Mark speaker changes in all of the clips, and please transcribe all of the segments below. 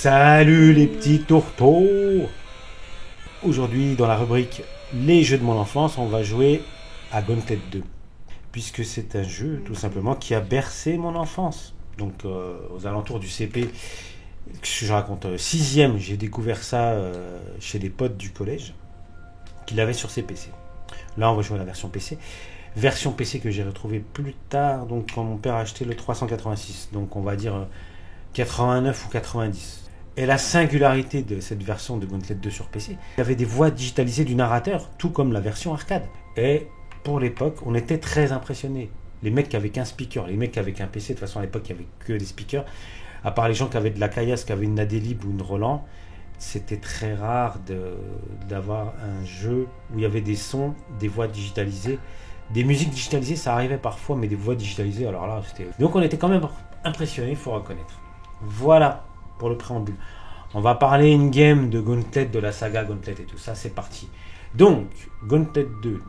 Speaker 1: Salut les petits tourteaux! Aujourd'hui, dans la rubrique Les jeux de mon enfance, on va jouer à Gauntlet 2. Puisque c'est un jeu, tout simplement, qui a bercé mon enfance. Donc, aux alentours du CP, je raconte 6e, j'ai découvert ça chez des potes du collège, qui l'avaient sur ses PC. Là, on va jouer à la version PC. Version PC que j'ai retrouvée plus tard, donc quand mon père a acheté le 386. Donc, on va dire 89 ou 90. Et la singularité de cette version de Gauntlet 2 sur PC, il y avait des voix digitalisées du narrateur, tout comme la version arcade. Et pour l'époque, on était très impressionnés. Les mecs qui avaient qu'un speaker, les mecs qui avaient qu'un PC, de toute façon à l'époque il n'y avait que des speakers, à part les gens qui avaient de la caillasse, qui avaient une Nadélib ou une Roland, c'était très rare d'avoir un jeu où il y avait des sons, des voix digitalisées. Des musiques digitalisées, ça arrivait parfois, mais des voix digitalisées, alors là, c'était... Donc on était quand même impressionnés, il faut reconnaître. Voilà pour le préambule. On va parler in-game de Gauntlet, de la saga Gauntlet et tout ça, c'est parti. Donc, Gauntlet 2,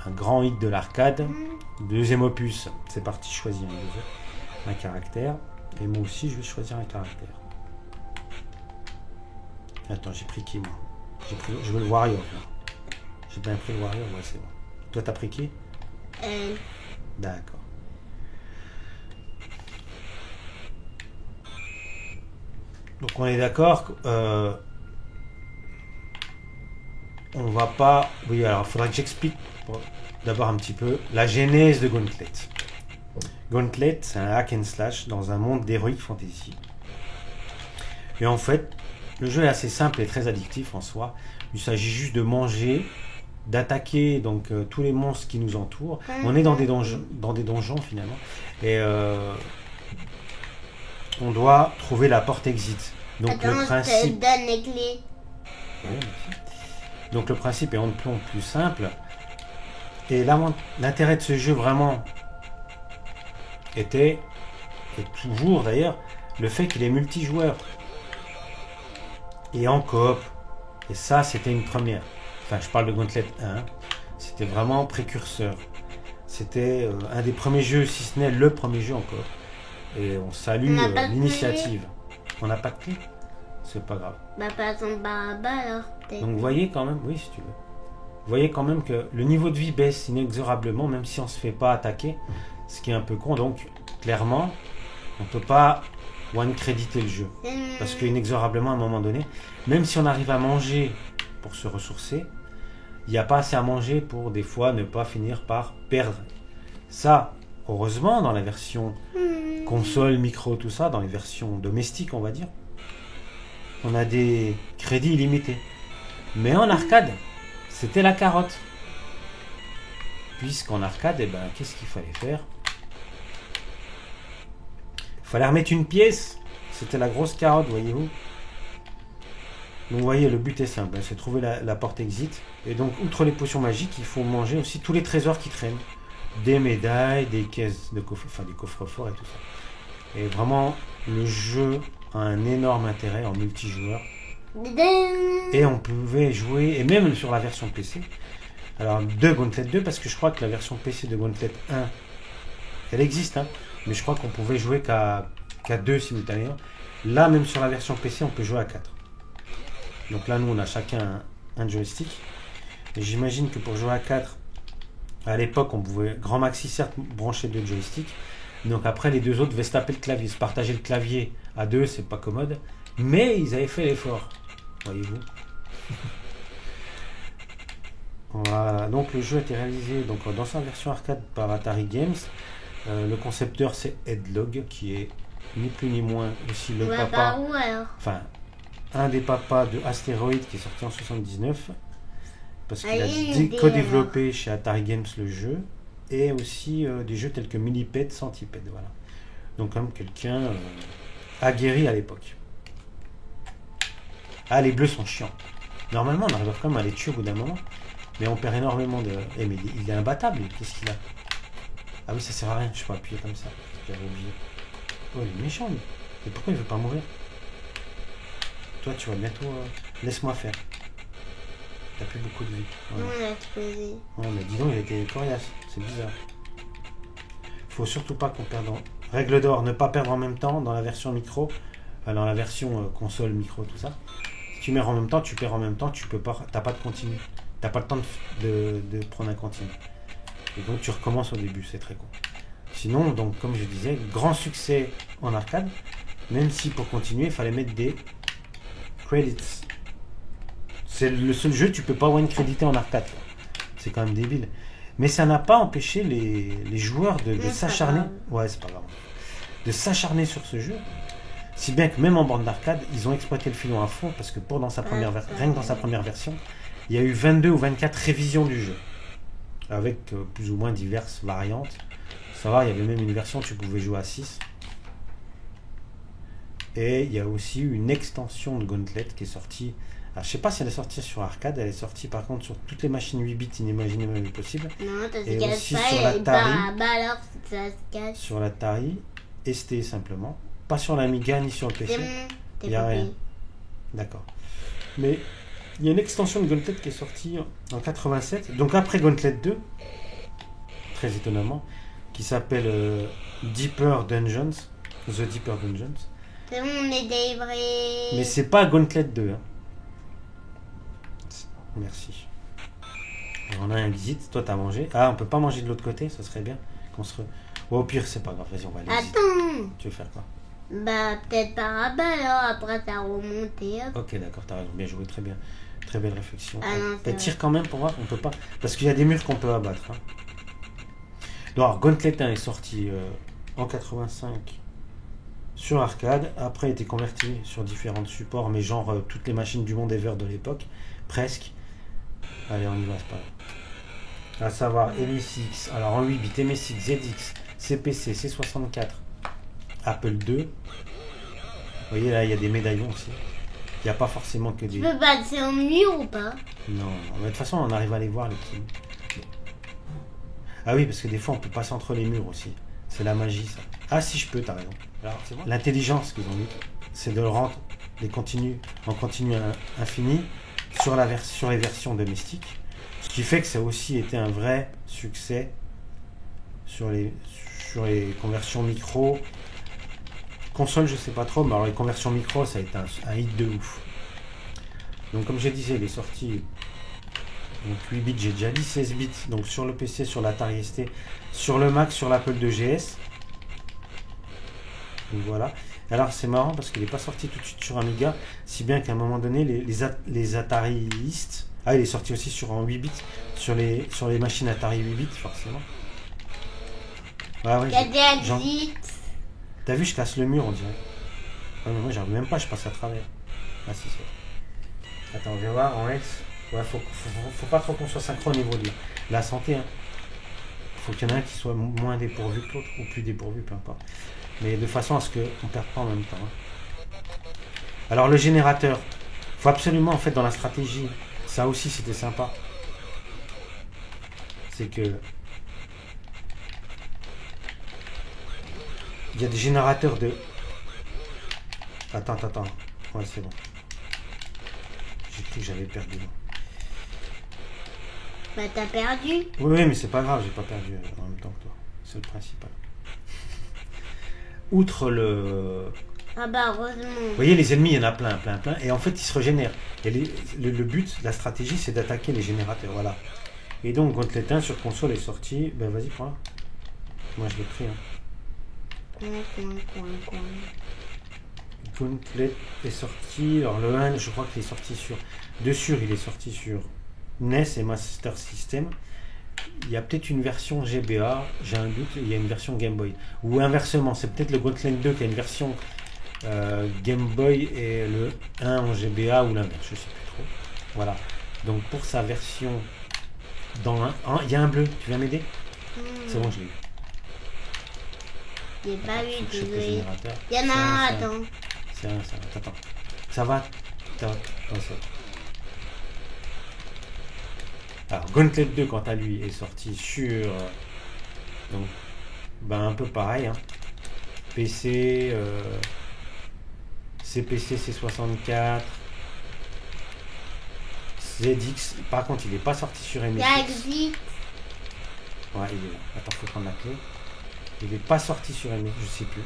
Speaker 1: un grand hit de l'arcade, deuxième opus, c'est parti, choisis un caractère. Et moi aussi, je vais choisir un caractère. Attends, j'ai pris qui, moi? Je veux le Warrior, là. J'ai bien pris le Warrior, ouais, c'est bon. Toi, t'as pris qui? D'accord. Donc on est d'accord, on va pas... Oui, alors il faudra que j'explique d'abord un petit peu la genèse de Gauntlet. Gauntlet, c'est un hack and slash dans un monde d'heroic fantasy. Et en fait, le jeu est assez simple et très addictif en soi. Il s'agit juste de manger, d'attaquer donc tous les monstres qui nous entourent. On est dans des donjons finalement. Et... on doit trouver la porte exit. Donc le principe.
Speaker 2: Je te donne les clés.
Speaker 1: Oui, donc le principe est en plomb plus simple. Et l'intérêt de ce jeu vraiment était, et toujours d'ailleurs, le fait qu'il est multijoueur. Et en coop. Et ça, c'était une première. Enfin, je parle de Gauntlet 1. C'était vraiment précurseur. C'était un des premiers jeux, si ce n'est le premier jeu en coop. Et on salue l'initiative. On n'a pas de clé? C'est pas grave.
Speaker 2: Bah pas ton baraba alors.
Speaker 1: Donc vous voyez quand même, oui si tu veux. Vous voyez quand même que le niveau de vie baisse inexorablement, même si on se fait pas attaquer. Ce qui est un peu con, donc clairement, on peut pas one-créditer le jeu. Parce qu'inexorablement à un moment donné, même si on arrive à manger pour se ressourcer, il n'y a pas assez à manger pour des fois ne pas finir par perdre. Ça, heureusement, dans la version console, micro, tout ça, dans les versions domestiques, on va dire, on a des crédits illimités. Mais en arcade, c'était la carotte. Puisqu'en arcade, eh ben, qu'est-ce qu'il fallait faire? Il fallait remettre une pièce. C'était la grosse carotte, voyez-vous. Donc, vous voyez, le but est simple, c'est trouver la porte exit. Et donc, outre les potions magiques, il faut manger aussi tous les trésors qui traînent. Des médailles, des caisses de coffre, enfin des coffres forts et tout ça. Et vraiment, le jeu a un énorme intérêt en multijoueur. Et on pouvait jouer, et même sur la version PC, alors de Gauntlet 2, parce que je crois que la version PC de Gauntlet 1, elle existe, hein, mais je crois qu'on pouvait jouer qu'à 2 simultanément. Là, même sur la version PC, on peut jouer à 4. Donc là, nous, on a chacun un joystick. Et j'imagine que pour jouer à 4, à l'époque, on pouvait, grand maxi certes, brancher 2 joysticks. Donc après, les deux autres devaient se taper le clavier. Se partager le clavier à 2, c'est pas commode. Mais ils avaient fait l'effort. Voyez-vous. Voilà. Donc le jeu a été réalisé donc, dans sa version arcade par Atari Games. Le concepteur, c'est Ed Logg, qui est ni plus ni moins aussi le papa.
Speaker 2: Où alors?
Speaker 1: Enfin, un des papas de Asteroid qui est sorti en 79. Parce qu'il a co-développé chez Atari Games le jeu. Et aussi des jeux tels que Millipede, Centipede. Voilà. Donc comme quelqu'un aguerri à l'époque. Ah, les bleus sont chiants. Normalement, on arrive quand même à les tuer au bout d'un moment. Mais on perd énormément de... Eh, mais il est imbattable. Qu'est-ce qu'il a? Ah oui, ça sert à rien. Je peux appuyer comme ça. J'avais oublié. Oh, il est méchant, lui. Et pourquoi il veut pas mourir? Toi, tu vas bientôt... Laisse-moi faire. T'as plus beaucoup de vie.
Speaker 2: Ouais. Non, on a explosé.
Speaker 1: Ouais, mais dis donc, il a été coriace. C'est bizarre. Faut surtout pas qu'on perde en... Règle d'or, ne pas perdre en même temps dans la version micro. enfin, dans la version console, micro, tout ça, si tu mets en même temps, tu perds en même temps, tu peux pas, t'as pas de continu. T'as pas le temps de prendre un continu. Et donc tu recommences au début, c'est très con. Sinon, donc comme je disais, grand succès en arcade, même si pour continuer, il fallait mettre des credits. C'est le seul jeu, tu peux pas one créditer en arcade. Quoi. C'est quand même débile. Mais ça n'a pas empêché les joueurs de s'acharner. Ouais, c'est pas grave. De s'acharner sur ce jeu. Si bien que même en bande d'arcade, ils ont exploité le filon à fond parce que rien que dans sa première version, il y a eu 22 ou 24 révisions du jeu. Avec plus ou moins diverses variantes. Ça va, il y avait même une version où tu pouvais jouer à 6. Et il y a aussi une extension de Gauntlet qui est sortie. Alors, je sais pas si elle est sortie sur arcade, elle est sortie par contre sur toutes les machines 8 bits inimaginables possibles.
Speaker 2: Non, ça
Speaker 1: et
Speaker 2: se
Speaker 1: aussi
Speaker 2: casse pas.
Speaker 1: sur l'Atari.
Speaker 2: Alors, ça se casse.
Speaker 1: Sur l'Atari ST simplement. Pas sur l'Amiga ni sur le PC. Il n'y a rien. D'accord. Mais il y a une extension de Gauntlet qui est sortie en 87. Donc après Gauntlet 2, très étonnamment, qui s'appelle Deeper Dungeons. The Deeper Dungeons.
Speaker 2: C'est bon, on est délivrés.
Speaker 1: Mais c'est pas Gauntlet 2. Hein. Merci. Alors, on a un visite. Toi, t'as mangé. Ah, on peut pas manger de l'autre côté. Ça serait bien qu'on se. Au pire, c'est pas grave. Vas-y, on va aller.
Speaker 2: Attends.
Speaker 1: Tu veux faire quoi?
Speaker 2: Bah, peut-être par là-bas, alors après, ça a remonté. Hop.
Speaker 1: Ok, d'accord, t'as raison. Bien joué, très bien. Très belle réflexion.
Speaker 2: Ah non, c'est
Speaker 1: tire quand même pour voir. On peut pas. Parce qu'il y a des murs qu'on peut abattre. Hein. Alors, Gauntlet 1 est sorti en 85 sur arcade. Après, il a été converti sur différents supports, mais genre toutes les machines du monde ever de l'époque. Presque. Allez, on y va, c'est pas grave. À savoir MSX, alors en 8 bits, MSX, ZX, CPC, C64, Apple II. Vous voyez là, il y a des médaillons aussi. Il n'y a pas forcément que des.
Speaker 2: Tu peux passer en mur ou pas?
Speaker 1: Non, mais de toute façon, on arrive à les voir les petits. Ah oui, parce que des fois, on peut passer entre les murs aussi. C'est la magie, ça. Ah si, je peux, t'as raison. Alors, c'est bon. L'intelligence qu'ils ont mis, c'est de le rendre les continus en continu infini sur les versions domestiques. Ce qui fait que ça a aussi été un vrai succès sur les conversions micro. Console, je sais pas trop, mais alors les conversions micro, ça a été un hit de ouf. Donc comme je disais, il est sorti donc 8 bits, j'ai déjà dit 16 bits, donc sur le PC, sur l'Atari ST, sur le Mac, sur l'Apple II GS. Donc voilà. Alors c'est marrant parce qu'il n'est pas sorti tout de suite sur Amiga, si bien qu'à un moment donné, les Atariistes, il est sorti aussi en 8 bits, sur les machines Atari 8 bits, forcément. Ah ouais, t'as vu, je casse le mur, on dirait. Ah, mais moi, j'arrive même pas, je passe à travers. Ah si, c'est. Attends, on va voir, en S. Ouais, faut pas trop qu'on soit synchro au niveau de la santé. Hein. Faut qu'il y en ait un qui soit moins dépourvu que l'autre, ou plus dépourvu, peu importe. Mais de façon à ce qu'on ne perde pas en même temps. Hein. Alors le générateur, faut absolument en fait dans la stratégie, ça aussi c'était sympa. C'est que il y a des générateurs de. Attends. Ouais, c'est bon. J'ai cru que j'avais perdu.
Speaker 2: Bah t'as perdu.
Speaker 1: Oui, mais c'est pas grave, j'ai pas perdu en même temps que toi. C'est le principal. Outre le.
Speaker 2: Ah bah heureusement.
Speaker 1: Vous voyez, les ennemis, il y en a plein. Et en fait, ils se régénèrent. Et le but, la stratégie, c'est d'attaquer les générateurs. Voilà. Et donc, Gauntlet 1 sur console est sorti. Ben vas-y, prends-la. Moi, je l'ai pris. Hein. Gauntlet est sorti. Alors, le 1, je crois qu'il est sorti sur. De sûr, il est sorti sur NES et Master System. Il y a peut-être une version GBA, j'ai un doute, il y a une version Game Boy. Ou inversement, c'est peut-être le Gauntlet 2 qui a une version Game Boy et le 1 en GBA ou l'inverse, je ne sais plus trop. Voilà. Donc pour sa version dans il y a un bleu, tu viens m'aider? C'est bon, je l'ai eu.
Speaker 2: J'ai pas eu, désolé. Il y en a un, attends.
Speaker 1: C'est un, attends. Ça va? Alors, Gauntlet 2, quant à lui, est sorti sur. Donc, un peu pareil. Hein. PC, CPC, C64, ZX. Par contre, il n'est pas sorti sur MSX. Ouais, il est là. Attends, faut prendre la clé. Il n'est pas sorti sur MSX, je sais plus.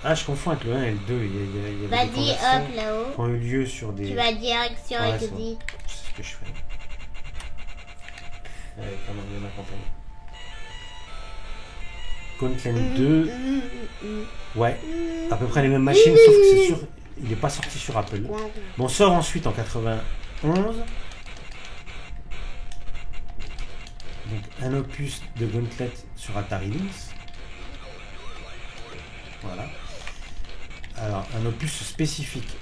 Speaker 1: Ah, je confonds avec le 1 et le 2. Il y avait des
Speaker 2: Vas-y,
Speaker 1: conversations
Speaker 2: hop, là-haut.
Speaker 1: qui ont eu lieu sur des...
Speaker 2: Tu vas direction
Speaker 1: Ouais, c'est
Speaker 2: exit.
Speaker 1: C'est ce que je fais. Allez, comment bien m'accompagner. Gauntlet 2. Ouais, à peu près les mêmes machines, sauf que c'est sûr, il n'est pas sorti sur Apple. Bon, on sort ensuite en 91. Donc un opus de Gauntlet sur Atari Lynx. Voilà. Alors, un opus spécifique,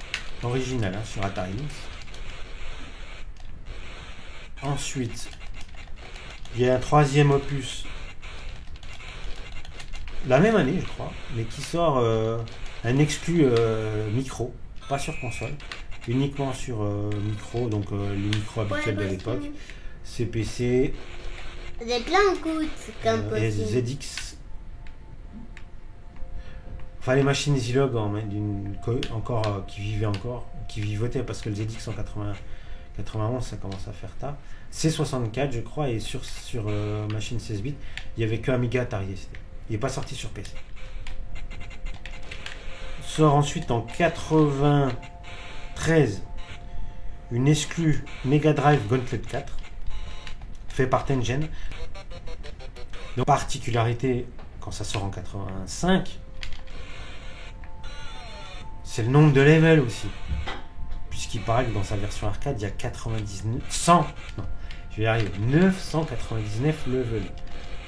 Speaker 1: original, hein, sur Atari Lynx. Ensuite, il y a un troisième opus, la même année, je crois, mais qui sort un exclu micro, pas sur console, uniquement sur micro, donc les micros habituels de l'époque. CPC,
Speaker 2: Des plein de coups comme
Speaker 1: et
Speaker 2: possible.
Speaker 1: ZX. Enfin, les machines Zilog encore qui vivaient encore, qui vivotaient parce que le ZX en 91 ça commence à faire tard. C64 je crois, et sur machine 16 bits, il n'y avait que Amiga Atari ST. Il n'est pas sorti sur PC. Sort ensuite en 93 une exclue Mega Drive Gauntlet 4 fait par Tengen. Donc particularité quand ça sort en 85, c'est le nombre de levels aussi. Puisqu'il paraît que dans sa version arcade, il y a 999 levels.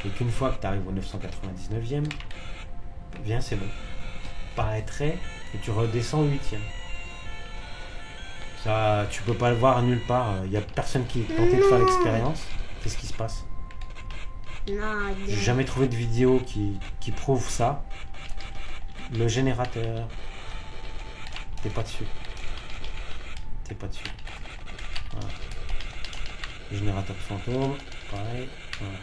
Speaker 1: Et qu'une fois que tu arrives au 999e, bien c'est bon. Paraîtrait que tu redescends au 8e. Ça, tu peux pas le voir nulle part. Il n'y a personne qui est tenté de faire l'expérience. Qu'est-ce qui se passe?
Speaker 2: Non,
Speaker 1: J'ai jamais trouvé de vidéo qui prouve ça. Le générateur. T'es pas dessus. T'es pas dessus. Voilà. Le générateur de fantôme. Pareil. Voilà.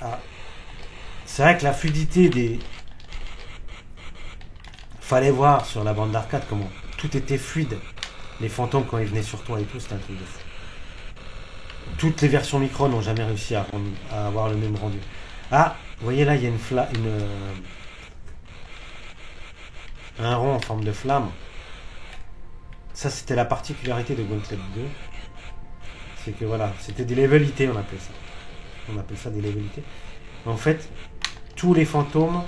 Speaker 1: Ah. C'est vrai que la fluidité des... Fallait voir sur la bande d'arcade comment tout était fluide. Les fantômes quand ils venaient sur toi et tout, c'était un truc de fou. Toutes les versions micro n'ont jamais réussi à avoir le même rendu. Ah, vous voyez là, il y a un rond en forme de flamme. Ça, c'était la particularité de Gauntlet 2. C'est que voilà, c'était des levelités, on appelle ça. On appelle ça des levelités. En fait, tous les fantômes,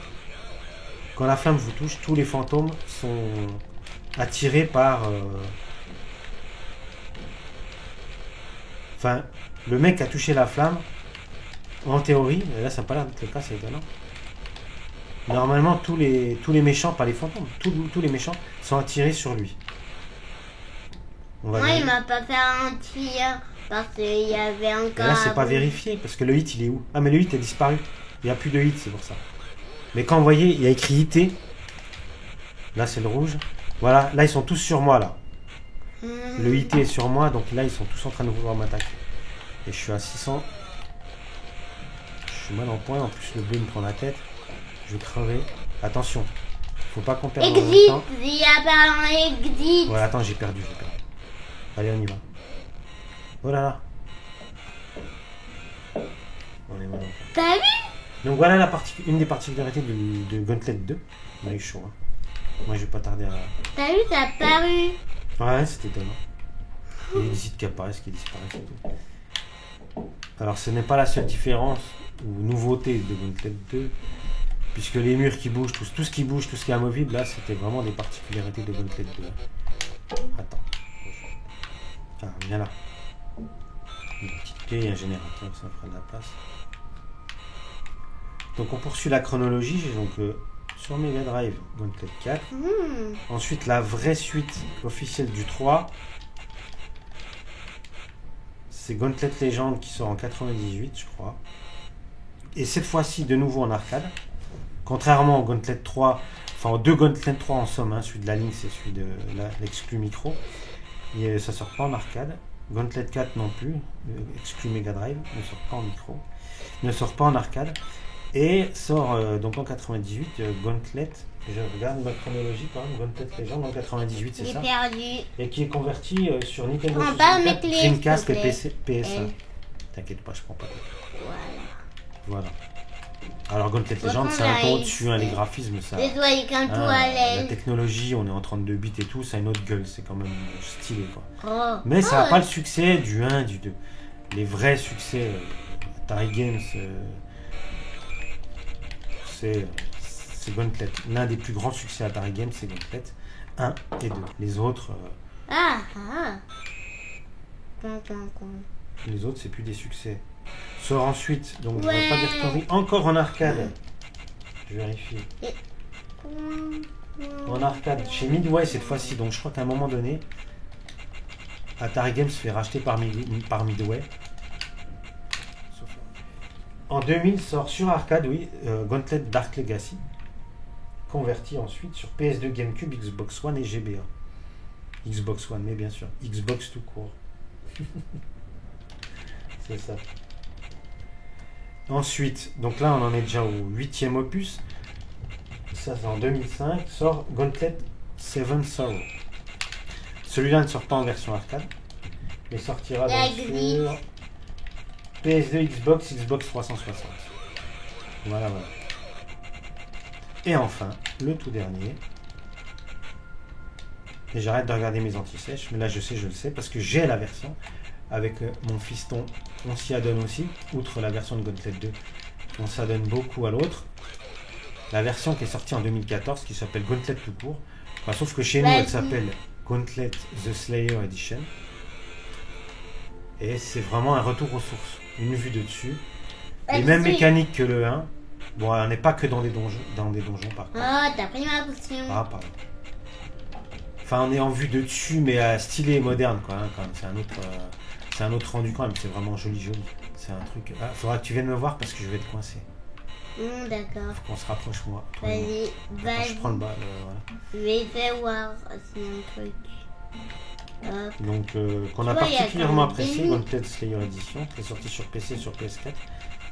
Speaker 1: quand la flamme vous touche, tous les fantômes sont attirés par... Enfin, le mec a touché la flamme, en théorie, et là ça n'a pas l'air d'être le cas, c'est étonnant. Normalement, tous les méchants, pas les fantômes, tous les méchants sont attirés sur lui.
Speaker 2: Moi, il m'a pas fait un tir parce qu'il y avait encore.
Speaker 1: Et là, c'est pas vérifié parce que le hit il est où? Ah, mais le hit est disparu. Il n'y a plus de hit, c'est pour ça. Mais quand vous voyez, il y a écrit IT. Là, c'est le rouge. Voilà, là, ils sont tous sur moi là. Le IT est sur moi, donc là, ils sont tous en train de vouloir m'attaquer. Et je suis à 600. Je suis mal en point. En plus, le bleu me prend la tête. Je vais crever. Attention, faut pas qu'on perde
Speaker 2: Exit,
Speaker 1: temps.
Speaker 2: il y a pas un exit.
Speaker 1: Ouais, attends, j'ai perdu. Allez, on y va. Oh là là. On est mal en point.
Speaker 2: T'as vu?
Speaker 1: Donc voilà une des particularités de Gauntlet 2. On a eu chaud. Hein. Moi, je vais pas tarder à...
Speaker 2: T'as vu, ça a paru.
Speaker 1: Ouais, c'était étonnant. Il y a des sites qui apparaissent, qui disparaissent et tout. Alors, ce n'est pas la seule différence ou nouveauté de Gauntlet 2, puisque les murs qui bougent, tout ce qui bouge, tout ce qui est amovible, là, c'était vraiment des particularités de Gauntlet 2. Attends. Ah, viens là. Une petite clé et un générateur, ça fera de la place. Donc, on poursuit la chronologie. J'ai donc sur Mega Drive Gauntlet 4. Ensuite, la vraie suite officielle du 3. C'est Gauntlet Legend qui sort en 98, je crois. Et cette fois-ci, de nouveau en arcade. Contrairement au Gauntlet 3, enfin aux deux Gauntlet 3 en somme, hein, celui de la Lynx et celui de l'exclu micro. Et ça sort pas en arcade. Gauntlet 4 non plus, exclu Mega Drive, ne sort pas en micro. Ne sort pas en arcade. Et sort donc en 98 Gauntlet. Je regarde ma chronologie quand même. Gauntlet Legend en 98, c'est ça.
Speaker 2: J'ai perdu.
Speaker 1: Et qui est converti sur Nintendo
Speaker 2: Prends pas
Speaker 1: 64,
Speaker 2: mes clés,
Speaker 1: Dreamcast
Speaker 2: s'il te
Speaker 1: et
Speaker 2: plaît.
Speaker 1: PS1. T'inquiète pas, je prends pas.
Speaker 2: Voilà.
Speaker 1: Voilà. Alors Gauntlet Legends, c'est un peu au-dessus, hein, les graphismes, ça. La technologie, on est en 32 bits et tout, ça a une autre gueule, c'est quand même stylé, quoi.
Speaker 2: Oh.
Speaker 1: Mais ça n'a pas le succès du 1, du 2. Les vrais succès, Atari Games, c'est Gauntlet. L'un des plus grands succès Atari Games, c'est Gauntlet 1 et 2. Les autres... Les autres, c'est plus des succès. Sort ensuite, donc je ne vais pas dire conneries, encore en arcade. Je vérifie. En arcade, chez Midway cette fois-ci, donc je crois qu'à un moment donné, Atari Games se fait racheter par Midway. En 2000 sort sur arcade, oui, Gauntlet Dark Legacy, converti ensuite sur PS2, GameCube, Xbox One et GBA. Xbox One, mais bien sûr, Xbox tout court. C'est ça. Ensuite, donc là on en est déjà au 8e opus. Ça c'est en 2005, sort Gauntlet Seven Sorrow. Celui-là ne sort pas en version arcade, mais sortira bien sûr PS2, Xbox 360. Voilà. Et enfin, le tout dernier. Et j'arrête de regarder mes anti-sèches, mais là je le sais, parce que j'ai la version. Avec mon fiston, on s'y adonne aussi, outre la version de Gauntlet 2, on s'adonne beaucoup à l'autre. La version qui est sortie en 2014, qui s'appelle Gauntlet tout court, sauf que chez nous, elle s'appelle Gauntlet The Slayer Edition. Et c'est vraiment un retour aux sources, une vue de dessus. Les mêmes mécaniques que le 1. Bon, on n'est pas que dans des donjons par contre.
Speaker 2: Oh, t'as pris ma potion.
Speaker 1: Ah, pardon. Enfin, on est en vue de dessus, mais stylé et moderne, quoi. Hein, quand même. C'est un autre rendu quand même. C'est vraiment joli. C'est un truc. Ah, faudra que tu viennes me voir parce que je vais te coincer.
Speaker 2: D'accord.
Speaker 1: Faut qu'on se rapproche, moi.
Speaker 2: Vas-y.
Speaker 1: Je prends le bas. Voilà.
Speaker 2: Je vais faire voir si un truc. Hop.
Speaker 1: Donc, qu'on a particulièrement apprécié, Gauntlet Slayer Edition, qui est sorti sur PC, sur PS4.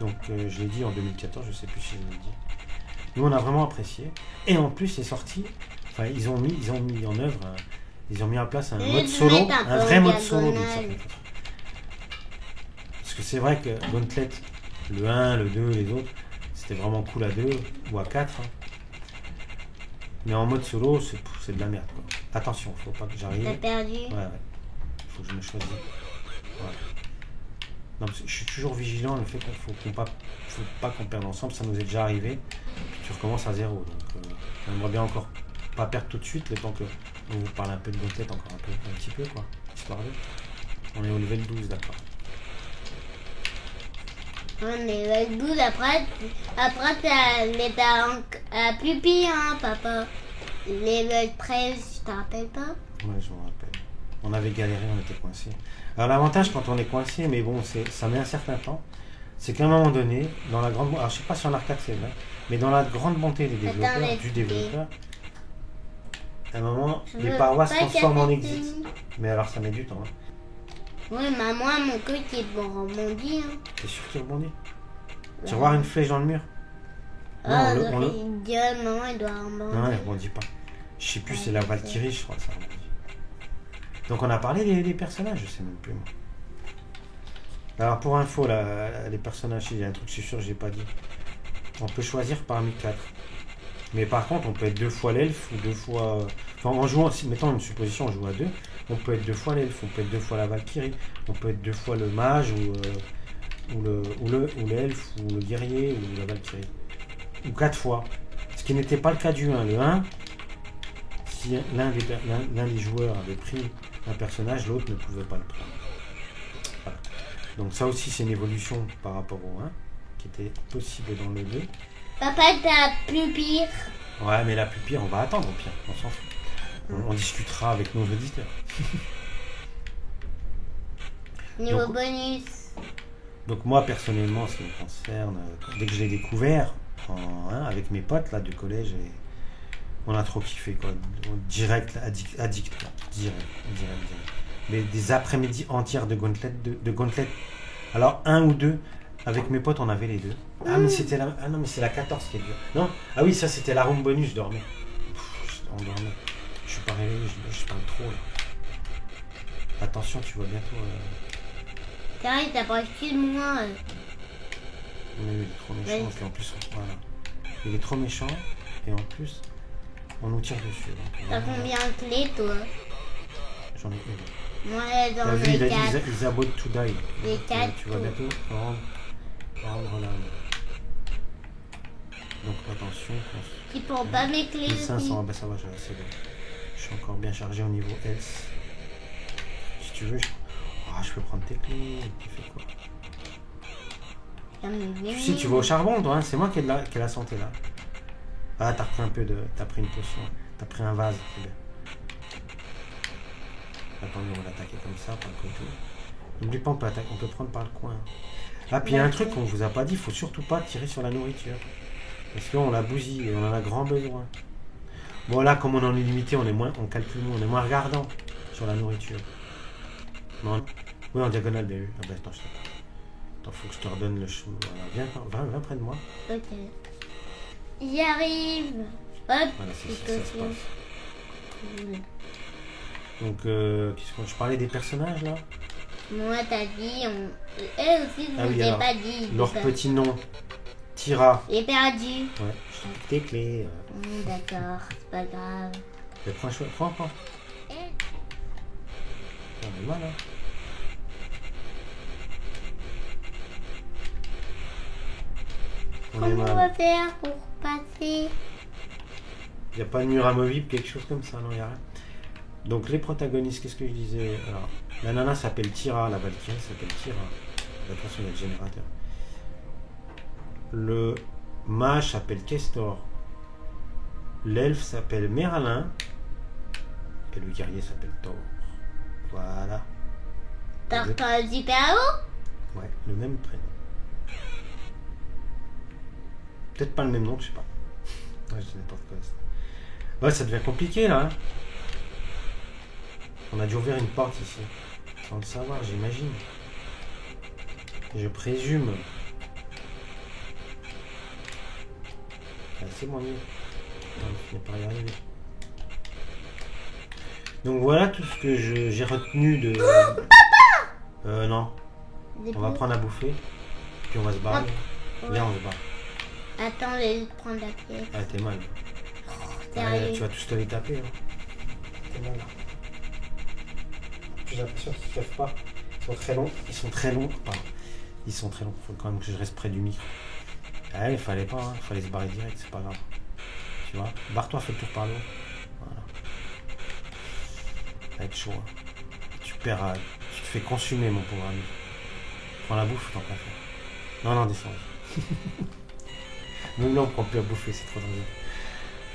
Speaker 1: Donc, je l'ai dit en 2014, je sais plus si je l'ai dit. Nous, on a vraiment apprécié. Et en plus, c'est sorti. Enfin, ils ont mis en œuvre, ils ont mis en place un mode solo, un vrai mode solo d'une certaine façon. Parce que c'est vrai que Gauntlet, le 1, le 2, les autres, c'était vraiment cool à 2 ou à 4. Hein. Mais en mode solo, c'est de la merde, quoi. Attention, faut pas que j'arrive.
Speaker 2: T'as perdu?
Speaker 1: Ouais. Faut que je me choisisse. Ouais. Non, je suis toujours vigilant, le fait qu'il faut pas qu'on perde ensemble, ça nous est déjà arrivé. Puis tu recommences à 0. Donc, j'aimerais bien encore pas perdre tout de suite, le temps que on vous parle un peu de Gauntlet encore un petit peu, quoi. Histoire de. On est au level 12, d'accord.
Speaker 2: On est level 12, après t'as l'état plus pire, hein, papa. Level 13, tu te rappelles pas?
Speaker 1: Ouais, je me rappelle. On avait galéré, on était coincé. Alors l'avantage quand on est coincé, mais bon, ça met un certain temps, c'est qu'à un moment donné, dans la grande... Alors je sais pas si en arcade c'est vrai, mais dans la grande bonté des développeurs, du développeur, à un moment, les parois se transforment en exit. Mais alors ça met du temps. Hein.
Speaker 2: Oui, mais moi, mon cul qui est rebondi. Hein.
Speaker 1: T'es sûr qu'il rebondit? Tu vas voir une flèche dans le mur?
Speaker 2: Non, maman, il doit rebondir.
Speaker 1: Non, il rebondit pas. Je sais plus, c'est la Valkyrie, je crois que ça rebondit. Donc on a parlé des personnages, je sais même plus moi. Alors pour info, là, les personnages, il y a un truc, c'est sûr, j'ai pas dit. On peut choisir parmi 4. Mais par contre, on peut être 2 fois l'elfe ou 2 fois... Enfin, en jouant, mettons une supposition, on joue à 2. On peut être 2 fois l'elfe, on peut être 2 fois la Valkyrie, on peut être 2 fois le mage ou l'elfe ou le guerrier ou la Valkyrie. Ou 4 fois. Ce qui n'était pas le cas du 1. Le 1, si l'un des joueurs avait pris un personnage, l'autre ne pouvait pas le prendre. Voilà. Donc ça aussi, c'est une évolution par rapport au 1, qui était possible dans le 2.
Speaker 2: Papa, t'as plus pire.
Speaker 1: Ouais, mais la plus pire, on va attendre au pire, on s'en fout. On discutera avec nos auditeurs.
Speaker 2: Niveau bonus.
Speaker 1: Donc moi, personnellement, ce qui me concerne, dès que je l'ai découvert, avec mes potes là, du collège, on a trop kiffé, quoi. Direct, addict, quoi. Direct. Mais des après-midi entières de Gauntlet. Alors, 1 ou 2, avec mes potes, on avait les 2. Ah, mais c'était la... Ah non, mais c'est la 14 qui est dure. Non? Ah oui, ça, c'était la room bonus, je dormais. On dormait. Je suis pas réveillé, je parle trop, là. Attention, tu vois bientôt...
Speaker 2: Carré, t'as pas excuse de moi.
Speaker 1: Mais il est trop méchant.
Speaker 2: Ouais.
Speaker 1: Et en plus, voilà. Il est trop méchant. Et en plus, on nous tire dessus. Donc,
Speaker 2: T'as combien de clés, toi?
Speaker 1: j'en ai une.
Speaker 2: Moi,
Speaker 1: T'as
Speaker 2: j'en
Speaker 1: vu, il
Speaker 2: ai
Speaker 1: a dit
Speaker 2: 4.
Speaker 1: is about to die.
Speaker 2: Les
Speaker 1: Donc,
Speaker 2: 4.
Speaker 1: tu vas bientôt rendre l'âme. Donc attention.
Speaker 2: Tu prends pas mes clés aussi.
Speaker 1: 1500, bah ça va, c'est bon. Je suis encore bien chargé au niveau S. Si tu veux, je peux prendre tes clés. Tu fais quoi? Tu sais, tu vas au charbon, toi, hein? C'est moi qui ai la santé là. Ah, t'as pris un peu de. T'as pris une potion. T'as pris un vase. C'est bien. Attendez, on va l'attaquer comme ça, par le côté. N'oublie pas, on peut prendre par le coin. Ah, puis il y a un truc qu'on vous a pas dit, il faut surtout pas tirer sur la nourriture. Parce qu'on la bousille et on en a grand besoin. Bon, là, comme on en est limité, on calcule moins, on est moins regardant sur la nourriture. Non. Oui, en diagonale, bien vu. Ah, ben, attends, faut que je te redonne le chemin. Voilà, viens près de moi.
Speaker 2: Ok. J'y arrive. Hop.
Speaker 1: Voilà, c'est ça,
Speaker 2: c'est
Speaker 1: ça se
Speaker 2: cool.
Speaker 1: passe.
Speaker 2: Cool.
Speaker 1: Donc, je parlais des personnages là.
Speaker 2: Moi, t'as dit. Eux aussi, je
Speaker 1: Ah oui,
Speaker 2: vous ai
Speaker 1: alors,
Speaker 2: pas dit.
Speaker 1: leur petit nom, Tira.
Speaker 2: J'ai perdu.
Speaker 1: Ouais, je t'ai tes clés.
Speaker 2: D'accord, c'est pas grave.
Speaker 1: Mais prends.
Speaker 2: Eh,
Speaker 1: On est mal, hein. On est
Speaker 2: Comment on va
Speaker 1: mal.
Speaker 2: faire pour passer?
Speaker 1: Il n'y a pas de mur amovible, quelque chose comme ça, non, il n'y a rien. Donc les protagonistes, qu'est-ce que je disais? Alors, la nana s'appelle Tira, la Valkyrie s'appelle Tira. Attention, il y a le générateur. Le mage s'appelle Kestor. L'elfe s'appelle Merlin. Et le guerrier s'appelle Thor. Voilà.
Speaker 2: T'as un super haut?
Speaker 1: Ouais, le même prénom. Peut-être pas le même nom, je sais pas. Ouais, je dis n'importe quoi. Ouais, ça devient compliqué là. Hein. On a dû ouvrir une porte ici. Sans le savoir, j'imagine. Je présume. Ah, c'est moins mieux. On finit par y arriver. Donc voilà tout ce que j'ai retenu de. Non. On va prendre à bouffer. Puis on va se barrer. Viens, on se barre.
Speaker 2: Attends, je vais prendre la pièce.
Speaker 1: Ah, t'es mal.
Speaker 2: Sérieux.
Speaker 1: Tu vas tous te les taper. Hein. T'es mal. J'ai l'impression qu'ils ne peuvent pas. Ils sont très longs. Pardon. Ils sont très longs. Il faut quand même que je reste près du micro. Ah, il fallait pas. Il fallait se barrer direct. C'est pas grave. Tu vois. Barre-toi, fais le tour par le haut. Voilà. Ça va être chaud. Hein. Tu te fais consumer, mon pauvre ami. Prends la bouffe, tant qu'à faire. Non, descends. Même là, on prend plus à bouffer, c'est trop dangereux.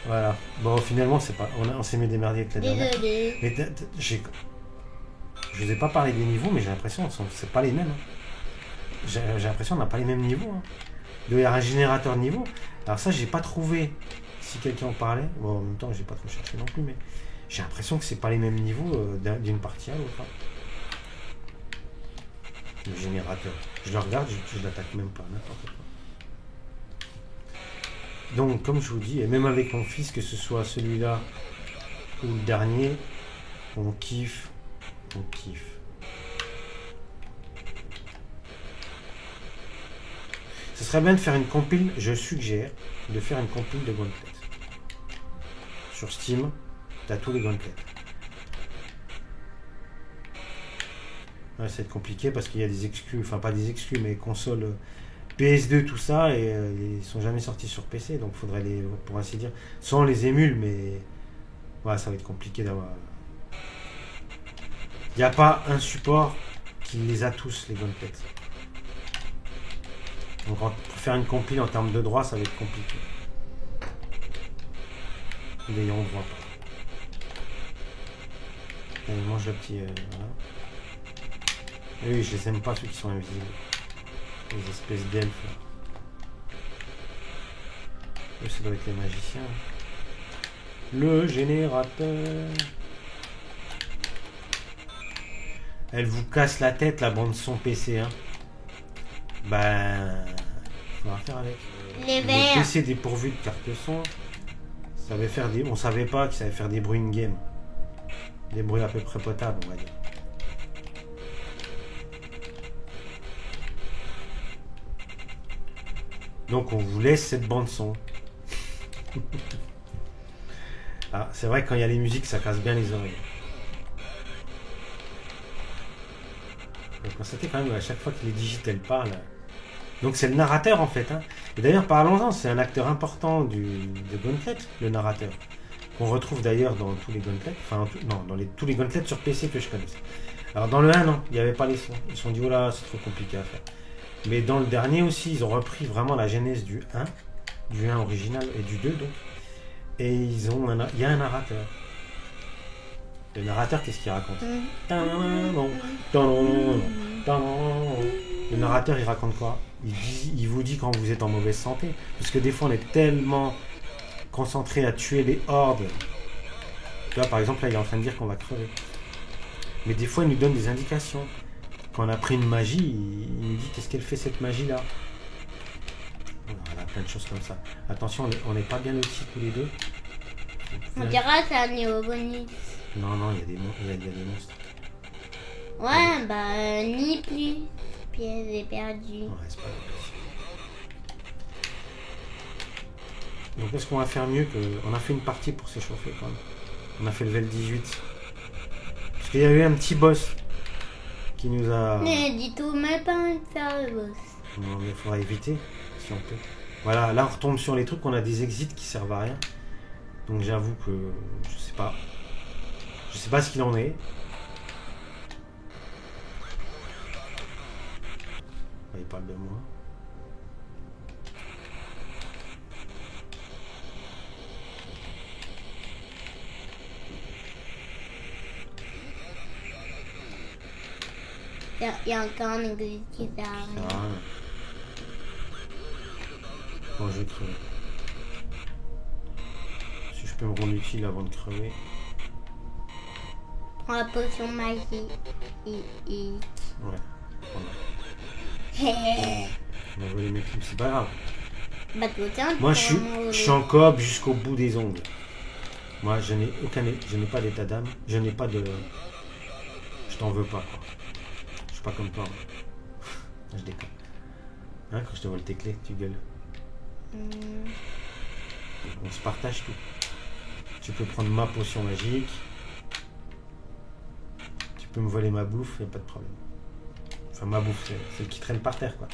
Speaker 1: Voilà. Bon, finalement, c'est pas. On s'est mis démerdé avec la dernière.
Speaker 2: Désolée.
Speaker 1: Mais je vous ai pas parlé des niveaux, mais j'ai l'impression que c'est pas les mêmes. Hein. J'ai l'impression qu'on n'a pas les mêmes niveaux. Hein. Il doit y avoir un générateur de niveau. Alors ça, j'ai pas trouvé. Si quelqu'un en parlait, bon, en même temps, j'ai pas trop cherché non plus, mais j'ai l'impression que c'est pas les mêmes niveaux d'une partie à l'autre. Hein. Le générateur. Je le regarde, je l'attaque même pas, n'importe quoi. Donc, comme je vous dis, et même avec mon fils, que ce soit celui-là ou le dernier, on kiffe. Ce serait bien de faire une compile, je suggère de faire une compile de Gauntlet. Sur Steam, t'as tous les Gauntlets. Ouais, ça va être compliqué parce qu'il y a des exclus, enfin pas des exclus, mais consoles PS2, tout ça, et ils sont jamais sortis sur PC, donc il faudrait les, pour ainsi dire, sans les émules, mais ouais, ça va être compliqué d'avoir. Il n'y a pas un support qui les a tous, les Gauntlets. Donc pour faire une compile en termes de droit, ça va être compliqué. D'ayant droit. Allez, mange le petit. Voilà. Oui, je les aime pas ceux qui sont invisibles. Les espèces d'elfes là. Eux, ça doit être les magiciens. Le générateur. Elle vous casse la tête, la bande son PC, hein. Ben, on va faire avec.
Speaker 2: Les
Speaker 1: Le
Speaker 2: verts.
Speaker 1: PC dépourvu de carte son, on savait pas que ça allait faire des bruits in-game. Des bruits à peu près potables, on va dire. Donc on vous laisse cette bande son. Ah, c'est vrai que quand il y a les musiques, ça casse bien les oreilles. Vous constatez quand même à chaque fois que les digitales parlent. Donc c'est le narrateur en fait. Hein. Et d'ailleurs, parlons-en, c'est un acteur important de Gauntlet, le narrateur. Qu'on retrouve d'ailleurs dans tous les Gauntlets. Enfin, non, dans tous les Gauntlets sur PC que je connaisse. Alors dans le 1, non, il n'y avait pas les sons. Ils se sont dit, oh là, c'est trop compliqué à faire. Mais dans le dernier aussi, ils ont repris vraiment la genèse du 1 original et du 2 donc. Et il y a un narrateur. Le narrateur, qu'est-ce qu'il raconte? Le narrateur, il raconte quoi? Il vous dit quand vous êtes en mauvaise santé. Parce que des fois, on est tellement concentré à tuer les hordes. Tu vois, par exemple, là, il est en train de dire qu'on va crever. Mais des fois, il nous donne des indications. Quand on a pris une magie, il nous dit qu'est-ce qu'elle fait cette magie-là. Voilà, plein de choses comme ça. Attention, on n'est pas bien lotis tous les deux.
Speaker 2: On dira que c'est un niveau bonus.
Speaker 1: Non, non, il y a des monstres.
Speaker 2: Ouais, bah, ni plus. Pièce est perdue.
Speaker 1: Ouais, c'est pas grave. Donc, est-ce qu'on va faire mieux que. On a fait une partie pour s'échauffer quand même. On a fait le level 18. Parce qu'il y a eu un petit boss qui nous a.
Speaker 2: Mais dis tout, même pas envie de faire le boss.
Speaker 1: Non, mais il faudra éviter si on peut. Voilà, là on retombe sur les trucs, on a des exits qui servent à rien. Donc j'avoue que je sais pas. Je sais pas ce qu'il en est. Il parle de moi.
Speaker 2: Il y a encore un exit qui sert à rien.
Speaker 1: Bon, je vais crever. Si je peux me rendre utile avant de crever.
Speaker 2: Prends la potion magique.
Speaker 1: Ouais, on a volé mes clips, c'est pas grave.
Speaker 2: Bah, tiens,
Speaker 1: moi, je suis en coop jusqu'au bout des ongles. Moi, je n'ai pas d'état d'âme. Je n'ai pas de. Je t'en veux pas, quoi. Je suis pas comme toi. Je déconne. Hein, quand je te vole tes clés, tu gueules. On se partage tout. Tu peux prendre ma potion magique. Tu peux me voler ma bouffe, y a pas de problème. Enfin, ma bouffe, c'est celle qui traîne par terre, quoi.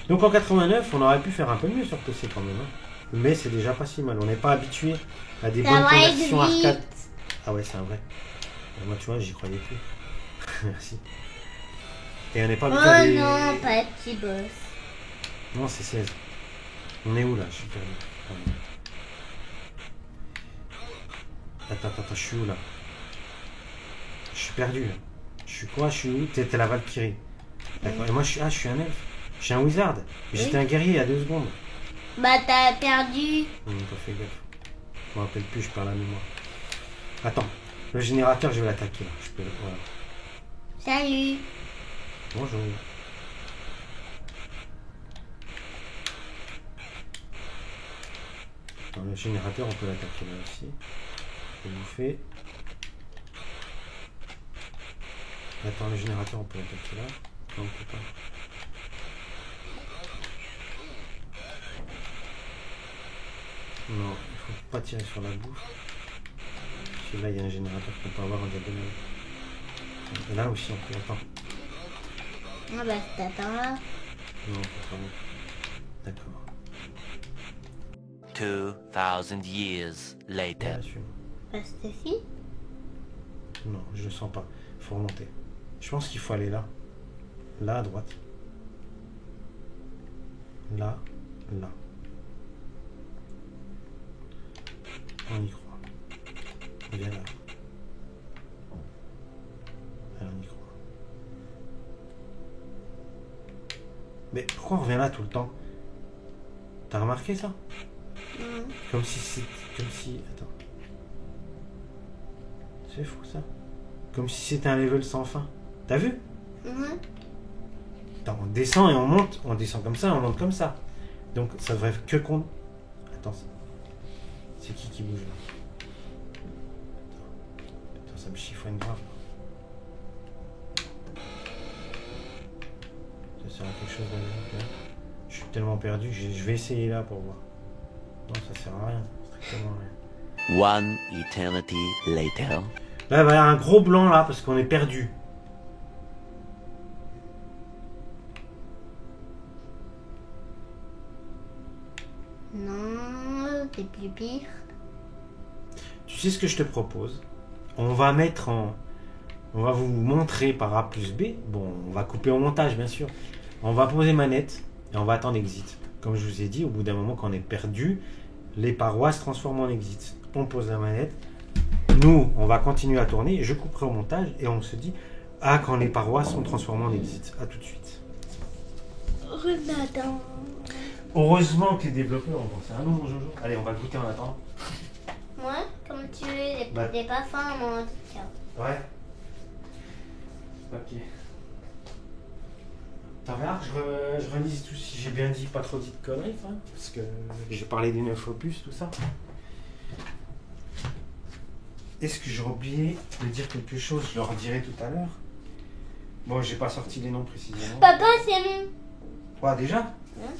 Speaker 1: Donc en 89, on aurait pu faire un peu mieux sur PC quand même. Hein. Mais c'est déjà pas si mal. On n'est pas habitué à des bonnes conversions arcade. Ah ouais, c'est un vrai. Moi, tu vois, j'y croyais plus. Merci. Et on n'est pas habitué à des...
Speaker 2: non, pas de petit boss.
Speaker 1: Non, c'est 16. On est où là? Je suis perdu. Attends, je suis où là? Je suis perdu là. Je suis quoi? Je suis où? T'es la Valkyrie. D'accord. Et moi, je suis un elfe. Je suis un wizard. J'étais un guerrier il y a 2 secondes.
Speaker 2: Bah, t'as perdu.
Speaker 1: Pas fait gaffe. Je me rappelle plus, je perds la mémoire. Attends. Le générateur, je vais l'attaquer là. Je peux... Voilà.
Speaker 2: Salut.
Speaker 1: Bonjour. Attends, le générateur, on peut l'attaquer là aussi. Je vous fais. Attends, le générateur, on peut l'attaquer là. Non, on peut pas. Non, il faut pas tirer sur la bouffe. Parce que là, il y a un générateur qu'on peut avoir en diagonale. Et là aussi, on peut. Attends.
Speaker 2: Ah bah, t'attends là.
Speaker 1: Non, on peut pas. D'accord.
Speaker 3: 2000 years later.
Speaker 2: Bah, Stéphie.
Speaker 1: Non, je le sens pas. Il faut remonter. Je pense qu'il faut aller là. Là, à droite. Là. Là. On y croit. On vient là. Allez, on y croit. Mais pourquoi on revient là tout le temps? T'as remarqué ça? Comme si... Attends. C'est fou ça. Comme si c'était un level sans fin. T'as vu? Attends, on descend et on monte. On descend comme ça et on monte comme ça. Donc ça devrait que qu'on... Attends. C'est qui bouge là? Attends, ça me chiffonne grave. Ça sert à quelque chose de... Je suis tellement perdu, je vais essayer là pour voir. Non, ça sert à rien, strictement rien.
Speaker 3: One eternity later.
Speaker 1: Là, il va y avoir un gros blanc là, parce qu'on est perdu.
Speaker 2: Non, c'est plus pire.
Speaker 1: Tu sais ce que je te propose? On va mettre en... On va vous montrer par A plus B. Bon, on va couper au montage, bien sûr. On va poser manette et on va attendre exit. Comme je vous ai dit, au bout d'un moment, quand on est perdu, les parois se transforment en exit. On pose la manette. Nous, on va continuer à tourner. Je couperai au montage et on se dit, ah, quand les parois sont transformées en exit. À tout de suite.
Speaker 2: Renata.
Speaker 1: Heureusement que les développeurs ont pensé à nous, mon Jojo. Allez, on va goûter en attendant.
Speaker 2: Moi, comme tu veux,
Speaker 1: Bah.
Speaker 2: j'ai pas faim, moi, en tout cas.
Speaker 1: Ouais. Ok. T'as voir, je relise tout si j'ai bien dit, pas trop dit de conneries, hein, parce que j'ai parlé des 9 opus, tout ça. Est-ce que j'ai oublié de dire quelque chose? Je le redirai tout à l'heure. Bon, j'ai pas sorti les noms précisément.
Speaker 2: Papa, c'est mon.
Speaker 1: Quoi, déjà?
Speaker 2: Hein?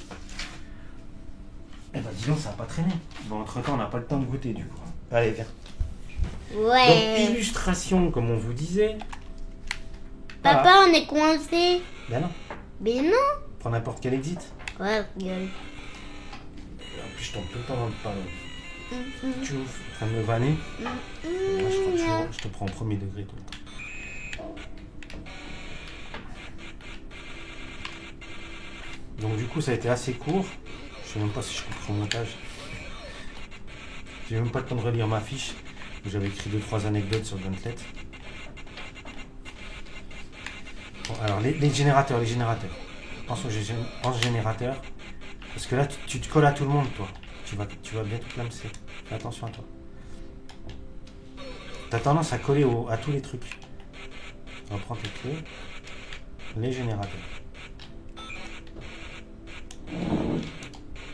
Speaker 1: Eh ben, dis donc, ça a pas traîné. Bon, entre-temps, on n'a pas le temps de goûter, du coup. Allez, viens.
Speaker 2: Ouais.
Speaker 1: Donc, illustration, comme on vous disait.
Speaker 2: Papa, on est coincé.
Speaker 1: Ben non,
Speaker 2: Mais non.
Speaker 1: prends n'importe quel exit.
Speaker 2: Ouais, gueule.
Speaker 1: En plus, je tombe tout le temps dans le panneau. Tu es en train de me vanner? Moi, je crois que je te prends au premier degré tout le temps. Donc du coup, ça a été assez court. Je sais même pas si je coupe au montage. J'ai même pas le temps de relire ma fiche où j'avais écrit 2-3 anecdotes sur Gauntlet. Bon, alors les générateurs. Pense au générateur. Parce que là, tu te colles à tout le monde, toi. Tu vas bien tout clamser. Fais attention à toi. T'as tendance à coller à tous les trucs. Reprends tes clés. Les générateurs.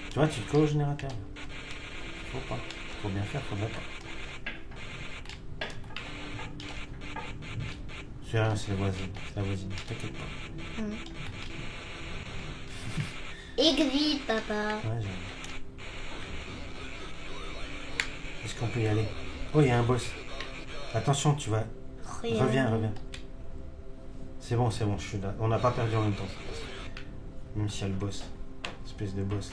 Speaker 1: Tu vois, tu te colles au générateur. Faut pas. Faut bien faire, faudrait pas. C'est rien, c'est la voisine. T'inquiète pas.
Speaker 2: Exit, papa.
Speaker 1: Ouais, j'arrive. Est-ce qu'on peut y aller? Oh, il y a un boss. Attention, tu vas... Reviens. C'est bon, je suis là. On n'a pas perdu en même temps. Même s'il y a le boss. Espèce de boss.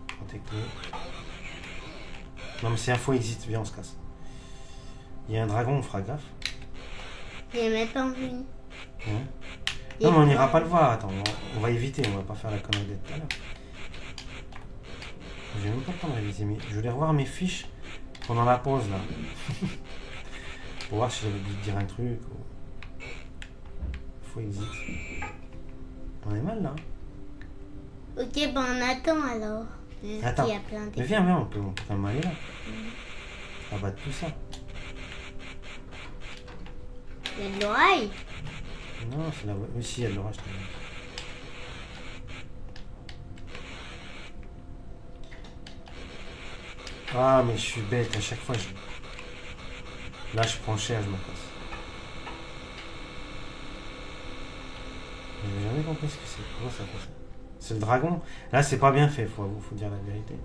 Speaker 1: Prends tes clés. Non mais c'est un faux exit, viens on se casse. Il y a un dragon, on fera gaffe.
Speaker 2: J'ai même pas envie.
Speaker 1: Hein? Non mais on n'ira pas le voir, attends, on va éviter, on va pas faire la connerie de tout à l'heure. J'ai même pas le temps de réviser, mais je voulais revoir mes fiches pendant la pause là. Pour voir si j'avais oublié de dire un truc. Ou... Faux exit. On est mal là.
Speaker 2: Ok, ben on attend alors.
Speaker 1: Attends,
Speaker 2: Il y a plein de...
Speaker 1: mais viens, on peut quand même aller là. Abattre tout ça.
Speaker 2: Il y a de l'oreille.
Speaker 1: Non, c'est la voie. Oui, si, il y a de l'orage. Ah, mais je suis bête, à chaque fois Là, je prends cher, je me casse. J'ai jamais compris ce que c'est. Comment ça fait ça? C'est le dragon. Là, c'est pas bien fait, faut dire la vérité.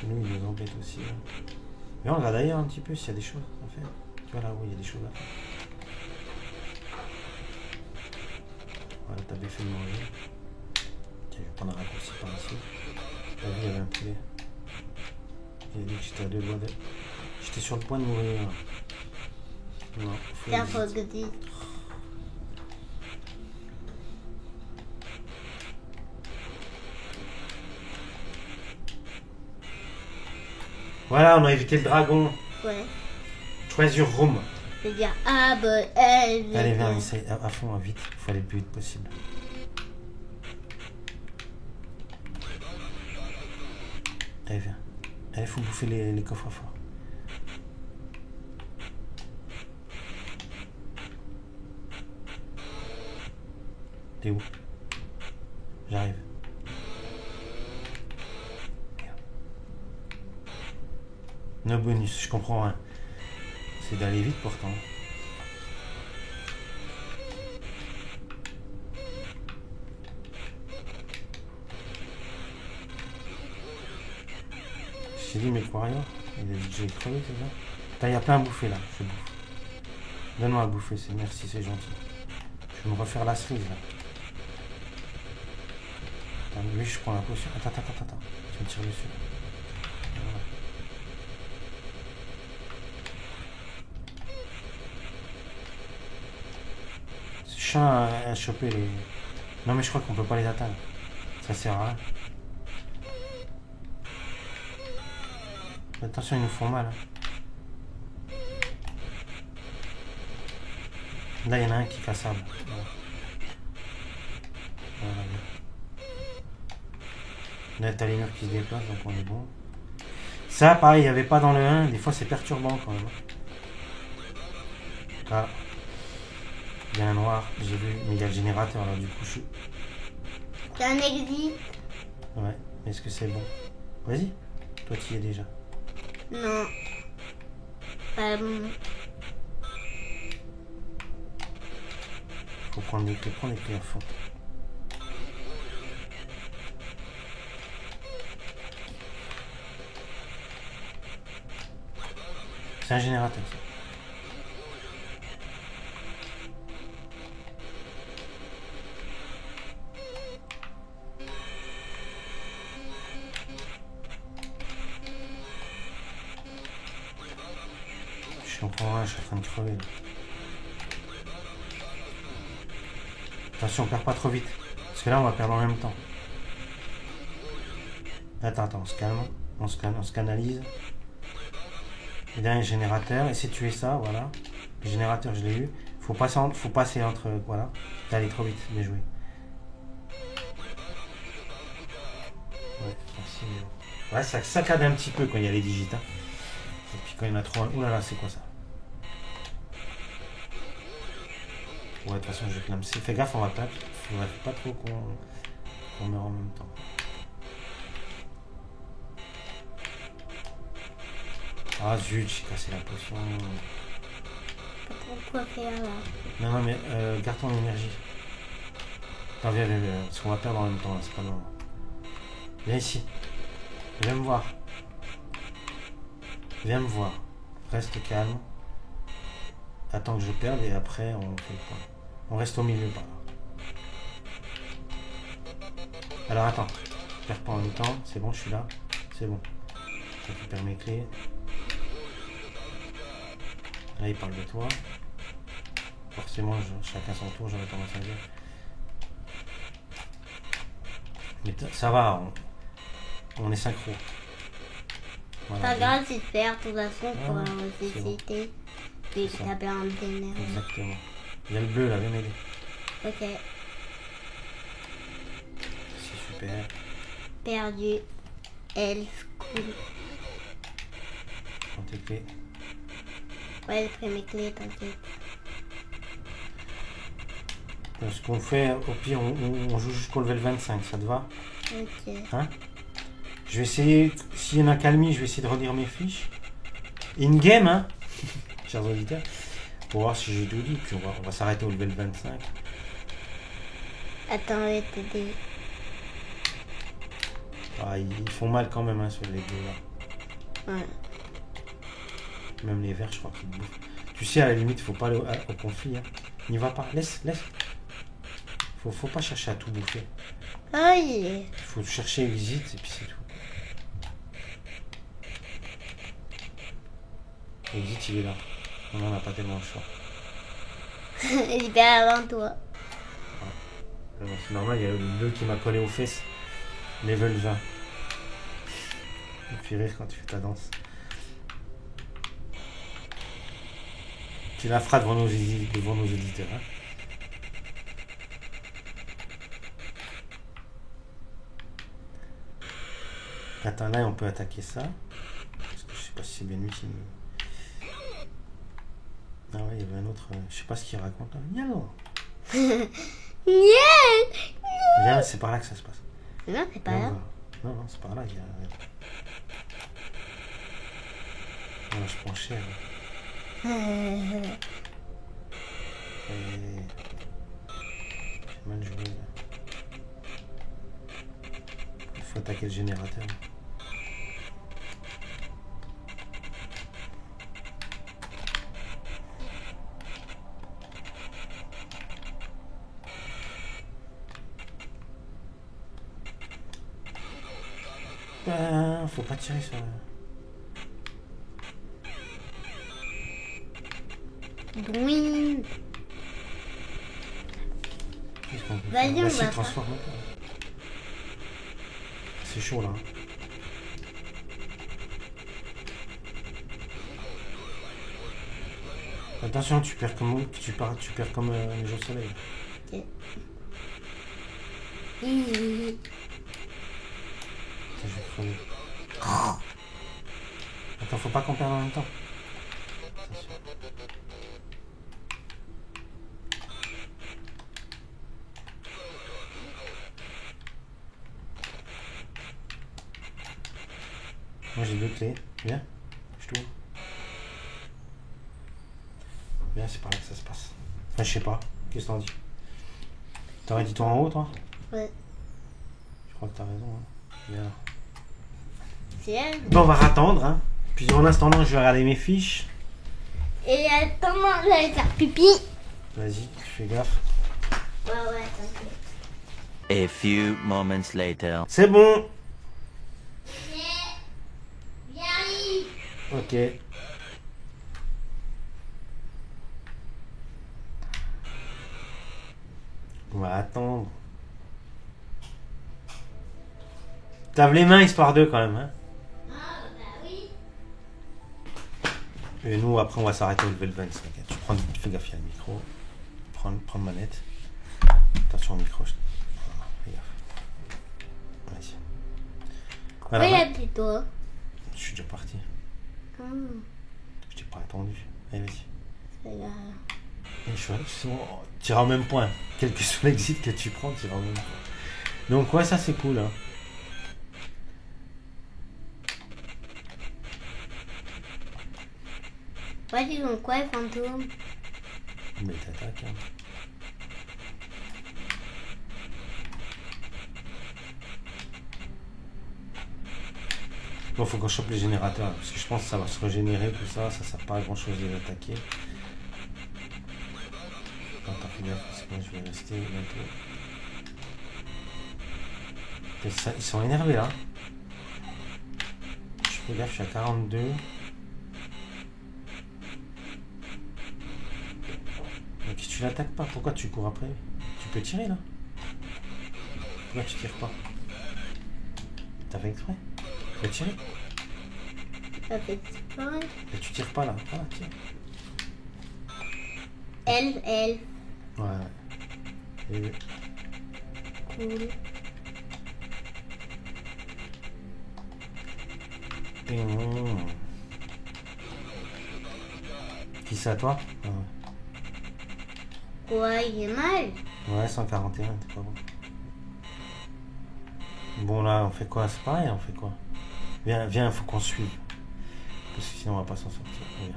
Speaker 1: Nous, il nous embête aussi. Là. Mais on regarde d'ailleurs un petit peu s'il y a des choses à faire. Tu vois là où il y a des choses à faire. Voilà, t'as bien fait de manger. Tiens, je vais prendre un raccourci par ici. T'as vu, il y avait un poulet. J'ai dit que j'étais à deux doigts de... J'étais sur le point de mourir. Non,
Speaker 2: Tiens, faut que tu...
Speaker 1: Voilà, on a évité le dragon.
Speaker 2: Ouais.
Speaker 1: Treasure Room.
Speaker 2: C'est-à-dire A, B, L, V.
Speaker 1: Allez, viens, on essaye à fond, vite. Il faut aller le plus vite possible. Allez, viens. Allez, faut bouffer les coffres forts. T'es où? J'arrive. No bonus, je comprends rien. C'est d'aller vite pourtant. s'est dit, mais quoi, rien? Il a dit que j'ai crevé, c'est ça? Putain, il y a plein à bouffer là, je bouffe. Donne-moi à bouffer, merci, c'est gentil. Je vais me refaire la cerise là. Attends, lui, je prends la potion. Attends. Tu me tires dessus. Voilà. C'est chiant à choper les. Non, mais je crois qu'on peut pas les atteindre. Ça sert à rien. Attention, ils nous font mal. Hein. Là, il y en a un qui est cassable. Voilà. Là, t'as les murs qui se déplacent, donc on est bon. Ça, pareil, il n'y avait pas dans le 1. Des fois, c'est perturbant quand même. Là, il y a un noir, j'ai vu, mais il y a le générateur là, du coup, je suis.
Speaker 2: C'est un exit.
Speaker 1: Ouais, mais est-ce que c'est bon? Vas-y, toi, tu y es déjà.
Speaker 2: Non. Pas bon.
Speaker 1: Faut prendre les clés à fond. C'est un générateur, ça. Je suis en train de crever là. Attention, on perd pas trop vite. Parce que là, on va perdre en même temps. Attends, on se calme. On se canalise. Et là, un générateur. Essaye de tuer ça, voilà. Le générateur, je l'ai eu. Faut passer entre... Voilà. T'es allé trop vite, bien joué. Ouais, merci. Ouais, ça saccade un petit peu quand il y a les digits. Hein. Et puis quand il y en a trop... Ouh là là, c'est quoi ça? Ouais, de toute façon, je vais clamser. Fais gaffe, on va pas... Faudrait pas trop qu'on meurt en même temps. Ah zut, j'ai cassé la potion.
Speaker 2: Pas trop quoi faire là.
Speaker 1: Non, mais garde ton énergie. Attends, viens, parce qu'on va perdre en même temps, là, c'est pas grave. Viens ici. Viens me voir. Viens me voir. Reste calme. Attends que je perde et après on fait le point. On reste au milieu par là. Alors attends. Je perds pas en même temps. C'est bon, je suis là. C'est bon. Je récupère mes clés. Là il parle de toi. Forcément, chacun son tour, j'aurais tendance à dire. Mais ça va, on est synchro. Voilà,
Speaker 2: Pas grave si tu perds, de toute façon, pour la
Speaker 1: c'est
Speaker 2: ressusciter. Puis
Speaker 1: C'est ça.
Speaker 2: t'as plein d'énergie.
Speaker 1: Exactement. Il y a le bleu là, viens m'aider.
Speaker 2: Ok,
Speaker 1: C'est super.
Speaker 2: perdu. Elf, cool.
Speaker 1: Prends tes clés.
Speaker 2: Ouais, j'ai pris mes clés, t'inquiète.
Speaker 1: Ce qu'on fait, au pire, on joue jusqu'au level 25, ça te va?
Speaker 2: Ok.
Speaker 1: Hein? Je vais essayer, s'il y en a calmi, je vais essayer de relire mes fiches. In-game, hein? Chers auditeurs. Pour voir si j'ai tout dit, puis on va s'arrêter au level 25.
Speaker 2: Attends, je vais t'aider.
Speaker 1: Ah, ils font mal quand même, hein, sur les deux là.
Speaker 2: Ouais.
Speaker 1: Même les verts, je crois qu'ils bouffent. Tu sais, à la limite, faut pas aller au conflit. Hein. N'y va pas, laisse. Faut pas chercher à tout bouffer.
Speaker 2: Aïe.
Speaker 1: Faut chercher exit et puis c'est tout. Exit, il est là. On n'a pas tellement le choix.
Speaker 2: J'ai bien avant toi.
Speaker 1: C'est normal, il y a le bleu qui m'a collé aux fesses. Level 20. Il me fait rire quand tu fais ta danse. Tu la feras devant nos auditeurs. Hein. Attends, là on peut attaquer ça. Parce que je sais pas si c'est bien utile. Ah ouais, il y avait un autre. Je sais pas ce qu'il raconte là. Viens, Viens, c'est par là que ça se passe.
Speaker 2: Non, c'est pas
Speaker 1: Viens
Speaker 2: là.
Speaker 1: voir. Non, c'est par là. Il y a... Non, je prends cher. J'ai mal joué là. Il faut attaquer le générateur. Ben, faut pas tirer sur...
Speaker 2: Douin.
Speaker 1: Qu'est-ce qu'on peut
Speaker 2: Vas-y,
Speaker 1: faire?
Speaker 2: on
Speaker 1: Vas-y,
Speaker 2: va
Speaker 1: transforme. C'est chaud là. Attention, tu perds comme les jours de soleil.
Speaker 2: Ok.
Speaker 1: Attends, je vais crever. Attends, faut pas qu'on perde en même temps. Attention. Moi j'ai deux clés. Viens, je t'ouvre. Viens, c'est par là que ça se passe. Enfin, je sais pas. Qu'est-ce que t'en dis? T'aurais dit toi en haut, toi?
Speaker 2: Ouais.
Speaker 1: Je crois que t'as raison. Hein. Viens là.
Speaker 2: C'est elle.
Speaker 1: Bon, on va attendre. Hein. Puis en attendant, je vais regarder mes fiches.
Speaker 2: Et attends, j'allais faire pipi.
Speaker 1: Vas-y, fais gaffe.
Speaker 2: Ouais, t'inquiète.
Speaker 3: A few moments later.
Speaker 1: C'est bon.
Speaker 2: J'arrive.
Speaker 1: Ok. On va attendre. T'aves les mains histoire d'eux quand même. Hein.
Speaker 2: Ah, bah oui.
Speaker 1: Et nous, après, on va s'arrêter au level 25. Tu prends, fais gaffe, il y a le micro. Prends le manette. Attention au micro. Voilà, fais gaffe. Vas-y. Voilà,
Speaker 2: Oui,
Speaker 1: ouais.
Speaker 2: appelé toi.
Speaker 1: Je suis déjà parti. Je t'ai pas attendu. Allez, vas-y.
Speaker 2: C'est là.
Speaker 1: Et tu iras au même point. Quel que soit l'exit que tu prends, tu iras au même point. Donc, ouais, ça c'est cool. Hein.
Speaker 2: Ouais, dis donc quoi, fantôme?
Speaker 1: Mais t'attaques. Hein. Bon, faut qu'on chope les générateurs. Parce que je pense que ça va se régénérer, tout ça. Ça sert pas à grand chose de les attaquer. Attends, fais gaffe, parce que moi je vais rester bientôt. Ils sont énervés là. Je fais gaffe, je suis à 42. Mais si tu l'attaques pas, pourquoi tu cours après? Tu peux tirer là? Pourquoi tu tires pas? T'as fait exprès? Tu vas tirer?
Speaker 2: Ça fait exprès.
Speaker 1: Et tu tires pas là. Voilà, tire.
Speaker 2: Elle.
Speaker 1: Ouais. Et...
Speaker 2: Cool.
Speaker 1: Ping. Qui c'est à toi? Ah ouais.
Speaker 2: Ouais, il est mal.
Speaker 1: Ouais, 141, t'es pas bon. Bon là, on fait quoi? C'est pareil, on fait quoi? Viens, il faut qu'on suive. Parce que sinon on va pas s'en sortir. Viens.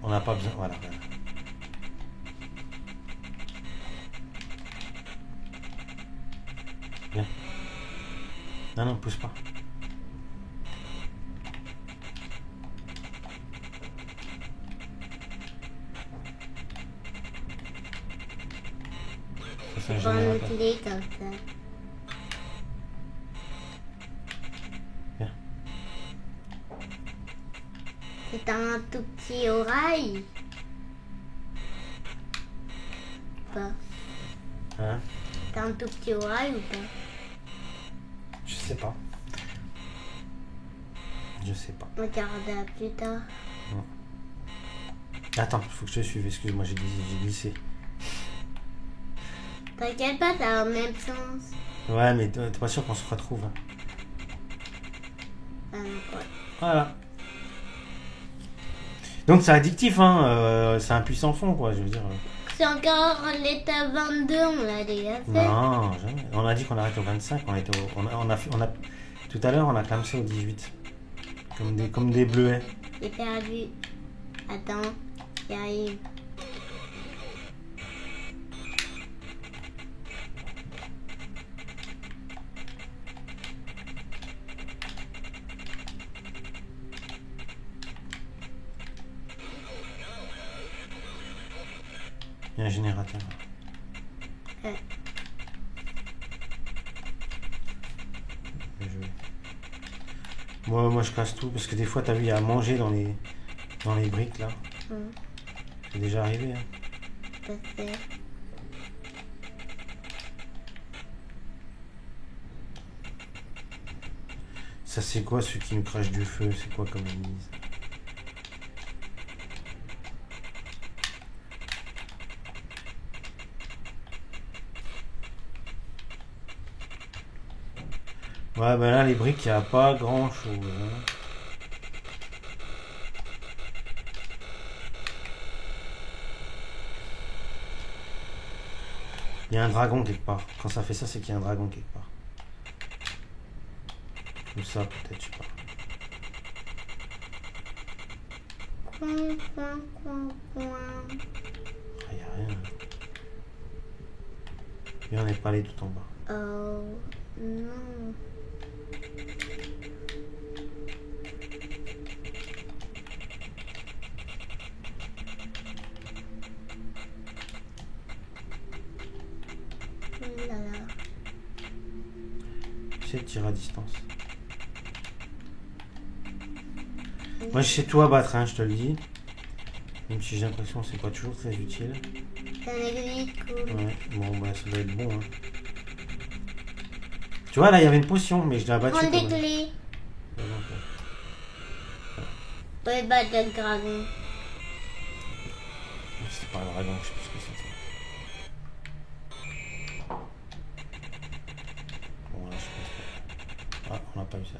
Speaker 1: On n'a pas besoin. Voilà. Viens. Non, pousse pas. Ça, c'est un
Speaker 2: Prends une
Speaker 1: générateur.
Speaker 2: clé comme ça.
Speaker 1: Viens.
Speaker 2: C'est un tout petit oreille. Pas.
Speaker 1: Hein?
Speaker 2: T'as un tout petit oreille ou pas?
Speaker 1: Je sais pas. Je sais pas.
Speaker 2: On regardera plus tard.
Speaker 1: Attends, faut que je te suive. Excuse-moi, j'ai glissé.
Speaker 2: T'inquiète pas, t'as le même sens.
Speaker 1: Ouais, mais t'es pas sûr qu'on se retrouve. Hein.
Speaker 2: Ah non, ouais.
Speaker 1: Voilà. Donc c'est addictif, hein. C'est un puissant fond, quoi. Je veux dire.
Speaker 2: C'est encore l'état 22, on l'a déjà fait.
Speaker 1: Non, jamais. On a dit qu'on arrête au 25. Tout à l'heure, on a clamsé au 18. Comme des bleuets.
Speaker 2: J'ai perdu. Attends, j'arrive.
Speaker 1: Il y a un générateur.
Speaker 2: Ouais.
Speaker 1: Bien joué. Moi je casse tout parce que des fois t'as vu il y a à manger dans les briques là. C'est déjà arrivé. Hein.
Speaker 2: Peut-être.
Speaker 1: Ça c'est quoi ceux qui nous crachent du feu? C'est quoi comme église? Ouais ben là les briques il n'y a pas grand chose. Hein. Il y a un dragon quelque part. Quand ça fait ça, c'est qu'il y a un dragon quelque part. Ou ça, peut-être, je sais pas. Ah, y a rien. Et on n'est pas allé tout en bas.
Speaker 2: Oh non. Oh là là.
Speaker 1: J'essaie de tirer à distance. Moi, je sais tout abattre, hein, je te le dis. Même si j'ai l'impression que c'est pas toujours très utile.
Speaker 2: C'est un aiguille cool.
Speaker 1: Ouais, bon, bah, ça doit être bon. Hein. Tu vois, là, il y avait une potion, mais je l'ai abattue.
Speaker 2: Prends des
Speaker 1: quand même.
Speaker 2: clés. Ouais, battre le dragon.
Speaker 1: C'est pas un dragon, je sais plus ce que c'était. Bon, là, je pense pas. Ah, on n'a pas eu ça.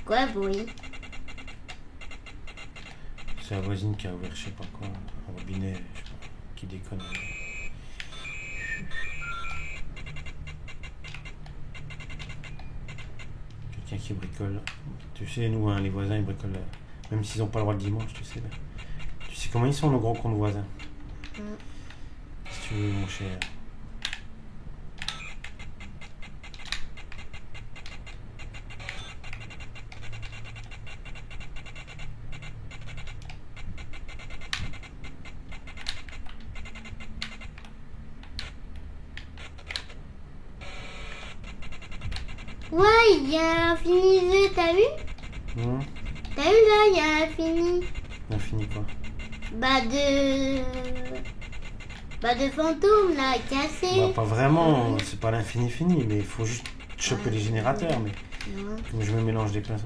Speaker 2: Quoi, bruit?
Speaker 1: C'est la voisine qui a ouvert je sais pas quoi, un robinet, je sais pas, qui déconne. Quelqu'un qui bricole. Tu sais, nous, hein, les voisins, ils bricolent, même s'ils n'ont pas le droit le dimanche, tu sais. Tu sais comment ils sont, nos grands comptes voisins. Si tu veux, mon cher.
Speaker 2: Ouais, il y a un fini, t'as vu? T'as vu là, il y a un fini.
Speaker 1: Infini quoi?
Speaker 2: Bah de fantôme là, cassé.
Speaker 1: Bah, pas vraiment, c'est pas l'infini fini, mais il faut juste choper les générateurs. Mais
Speaker 2: Non.
Speaker 1: je me mélange des pinceaux.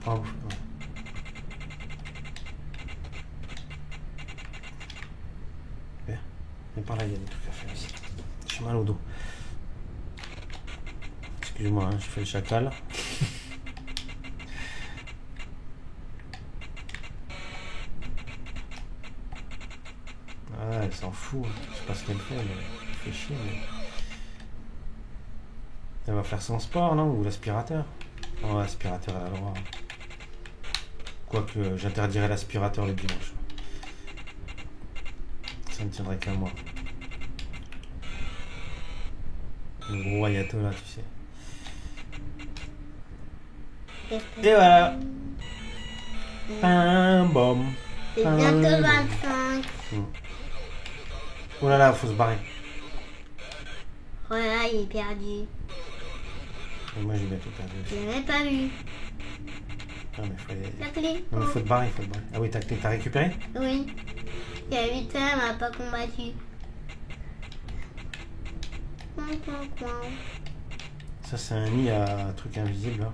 Speaker 1: Pas ouf. Ouais. Mais par là, il y a des trucs à faire ici. J'ai mal au dos. Excuse-moi, hein, je fais le chacal. Ah, elle s'en fout. Je sais pas ce qu'elle fait, mais elle fait chier. Mais... Elle va faire son sport, non? Ou l'aspirateur? Oh, l'aspirateur, elle a le droit. Quoique, j'interdirais l'aspirateur le dimanche. Ça ne tiendrait qu'à moi. Le gros ayato là, tu sais. Et voilà. Pam, bom.
Speaker 2: C'est bientôt 25.
Speaker 1: Oh là là, faut se barrer.
Speaker 2: Voilà, il est perdu.
Speaker 1: Et moi j'ai bientôt perdu
Speaker 2: Je
Speaker 1: aussi.
Speaker 2: l'ai même pas vu.
Speaker 1: Non mais faut aller...
Speaker 2: La clé.
Speaker 1: Non mais faut te barrer, faut te barrer. Ah oui, t'as récupéré?
Speaker 2: Oui. Il y a 8 ans, elle m'a pas combattu.
Speaker 1: Ça c'est un nid à truc invisible là.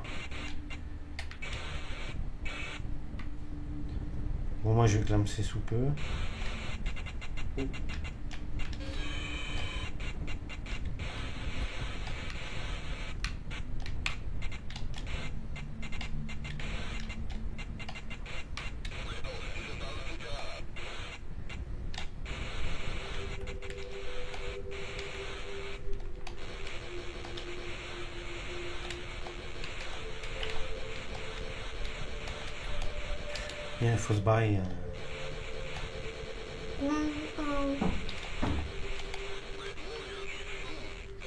Speaker 1: Bon moi je vais clamser sous peu. Il faut se barrer.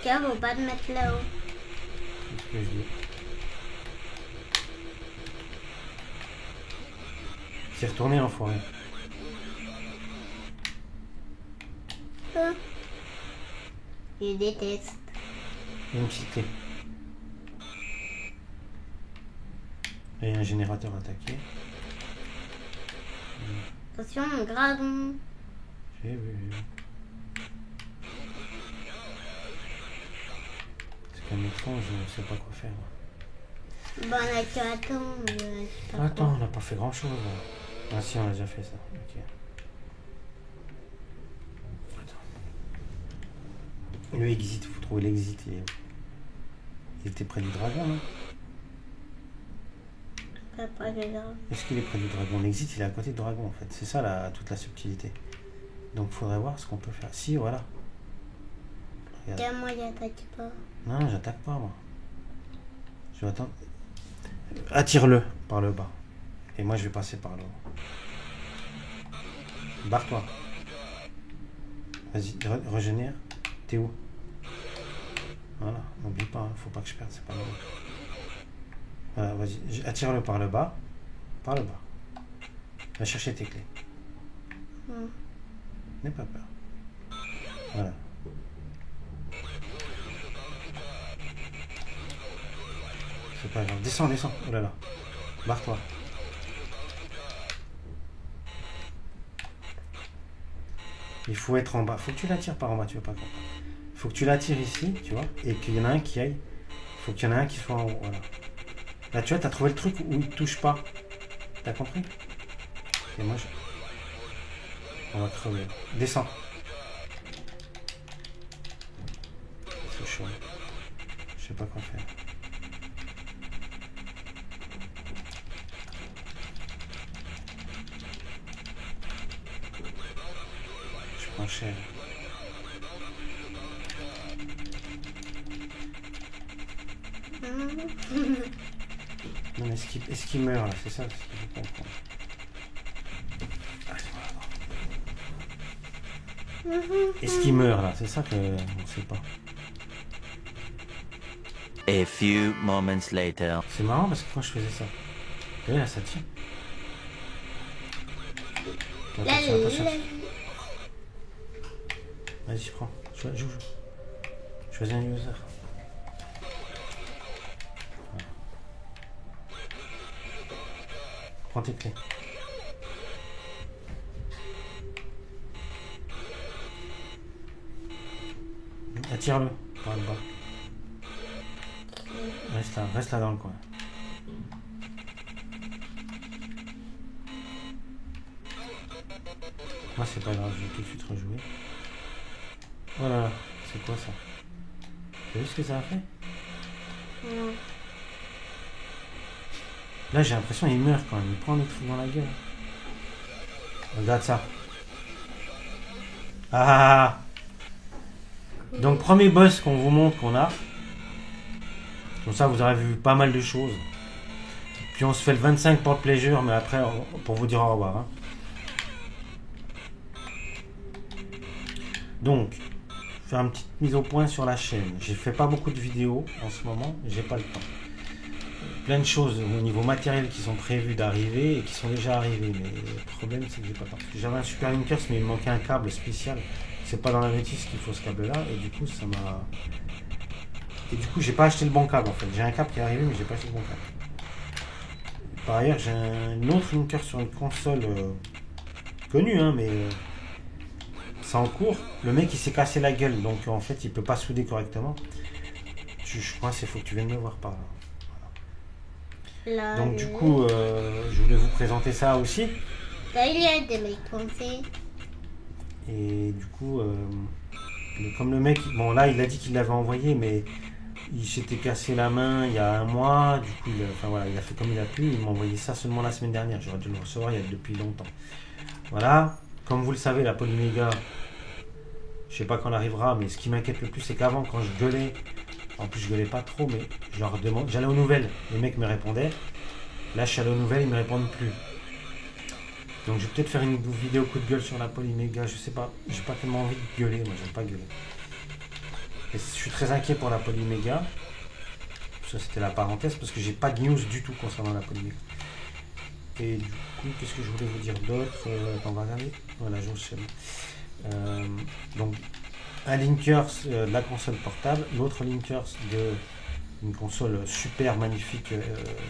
Speaker 2: Tiens, faut pas te mettre là-haut.
Speaker 1: C'est ce que je dis. C'est retourné l'enfoiré.
Speaker 2: Je déteste.
Speaker 1: Et une petite clé. Et un générateur attaqué.
Speaker 2: Attention, mon dragon.
Speaker 1: J'ai vu. C'est qu'un écran, je ne sais pas quoi faire.
Speaker 2: Bon, on a qu'à attendre. Je sais pas
Speaker 1: Attends,
Speaker 2: quoi.
Speaker 1: on n'a pas fait grand chose. Ah si, on a déjà fait ça. Ok. Attends. Le exit, il faut trouver l'exit. Il était près du dragon, hein.
Speaker 2: Pas de dragon.
Speaker 1: Est-ce qu'il est près du dragon? L'exit, il est à côté du dragon, en fait. C'est ça, toute la subtilité. Donc, il faudrait voir ce qu'on peut faire. Si, voilà. Regarde.
Speaker 2: Tiens, moi, j'attaque pas.
Speaker 1: Non, j'attaque pas, moi. Je vais attendre. Attire-le par le bas. Et moi, je vais passer par le haut. Barre-toi. Vas-y, régénère. T'es où? Voilà, n'oublie pas, hein, faut pas que je perde, c'est pas grave. Voilà, vas-y, attire-le par le bas. Par le bas. Va chercher tes clés. N'aie pas peur. Voilà. C'est pas grave. Descends, descends. Oh là là. Barre-toi. Il faut être en bas. Faut que tu l'attires par en bas, tu veux pas comprendre. Faut que tu l'attires ici, tu vois, et qu'il y en a un qui aille. Faut qu'il y en a un qui soit en haut, voilà. Là, tu vois, t'as trouvé le truc où il touche pas. T'as compris? Et moi, on va crever. Descends. C'est chaud. Je sais pas quoi faire. Je prends cher. Non mais est-ce qu'il meurt là? C'est ça ce qu'il faut comprendre. Est-ce qu'il meurt là? C'est ça qu'on ne sait pas.
Speaker 3: A few moments later.
Speaker 1: C'est marrant parce que quand je faisais ça, et là ça tient. Attention, attention. Vas-y, prends. Joue. Choisis un user. Prends tes clés. Attire-le par le bas. Reste là dans le coin. Moi c'est pas grave, je vais tout de suite rejouer. Voilà, c'est quoi ça? T'as vu ce que ça a fait?
Speaker 2: Non.
Speaker 1: Là j'ai l'impression qu'il meurt quand même, il prend des trucs dans la gueule. Regarde ça. Ah. Donc premier boss qu'on vous montre qu'on a. Comme ça vous aurez vu pas mal de choses. Puis on se fait le 25 pour le pleasure, mais après pour vous dire au revoir. Hein. Donc, faire une petite mise au point sur la chaîne. J'ai fait pas beaucoup de vidéos en ce moment, j'ai pas le temps. Plein de choses au niveau matériel qui sont prévues d'arriver et qui sont déjà arrivées. Mais le problème c'est que j'ai pas le temps. Parce que j'avais un Super Linkers mais il me manquait un câble spécial. C'est pas dans la notice qu'il faut ce câble là et du coup ça m'a... Et du coup j'ai pas acheté le bon câble en fait. J'ai un câble qui est arrivé mais j'ai pas acheté le bon câble. Par ailleurs j'ai un autre Linkers sur une console connue hein mais... c'est en cours, le mec il s'est cassé la gueule donc en fait il peut pas souder correctement. Je crois qu'il faut que tu viennes me voir par là. Voilà. Donc du coup je voulais vous présenter ça aussi.
Speaker 2: Il y a des mecs pensés.
Speaker 1: Et du coup comme le mec, bon là il a dit qu'il l'avait envoyé mais il s'était cassé la main il y a un mois, du coup il a fait comme il a pu, il m'a envoyé ça seulement la semaine dernière, j'aurais dû le recevoir depuis longtemps. Voilà. Comme vous le savez, la Polyméga, je sais pas quand elle arrivera, mais ce qui m'inquiète le plus, c'est qu'avant, quand je gueulais, en plus je gueulais pas trop, mais je leur demande, j'allais aux nouvelles, les mecs me répondaient. Là, je suis allé aux nouvelles, ils me répondent plus. Donc, je vais peut-être faire une vidéo coup de gueule sur la Polyméga, je sais pas, j'ai pas tellement envie de gueuler, moi, j'aime pas gueuler. Et je suis très inquiet pour la Polyméga. Ça, c'était la parenthèse, parce que j'ai pas de news du tout concernant la Polyméga. Et du coup, qu'est-ce que je voulais vous dire d'autre? On va regarder. Voilà, je sais. Donc un Linkers de la console portable, l'autre Linkers de une console super magnifique,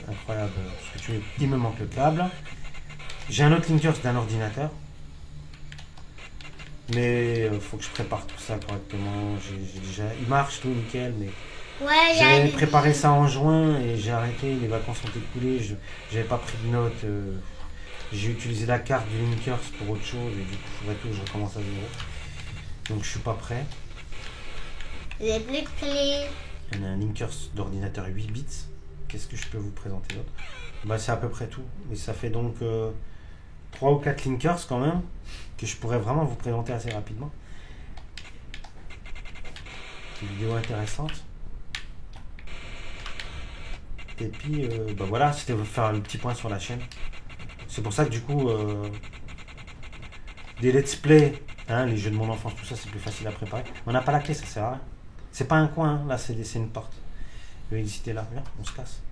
Speaker 1: incroyable, ce que tu veux. Il me manque le câble. J'ai un autre Linkers d'un ordinateur. Mais faut que je prépare tout ça correctement. J'ai déjà... Il marche tout nickel, mais
Speaker 2: Ouais,
Speaker 1: j'avais préparé ça en juin et j'ai arrêté. Les vacances ont écoulé. J'avais pas pris de notes. J'ai utilisé la carte du Linkers pour autre chose et du coup, il faudrait que je recommence à zéro. Donc je suis pas prêt.
Speaker 2: les plus clés.
Speaker 1: On a un Linkers d'ordinateur 8 bits. Qu'est-ce que je peux vous présenter d'autre? Bah, c'est à peu près tout. Mais ça fait donc 3 ou 4 Linkers quand même que je pourrais vraiment vous présenter assez rapidement. Une vidéo intéressante. Et puis bah voilà, c'était vous faire un petit point sur la chaîne. C'est pour ça que du coup des let's play, hein, les jeux de mon enfance, tout ça c'est plus facile à préparer. On n'a pas la clé, ça sert à rien. C'est pas un coin, hein. Là c'est une porte. L'électricité là, viens, on se casse.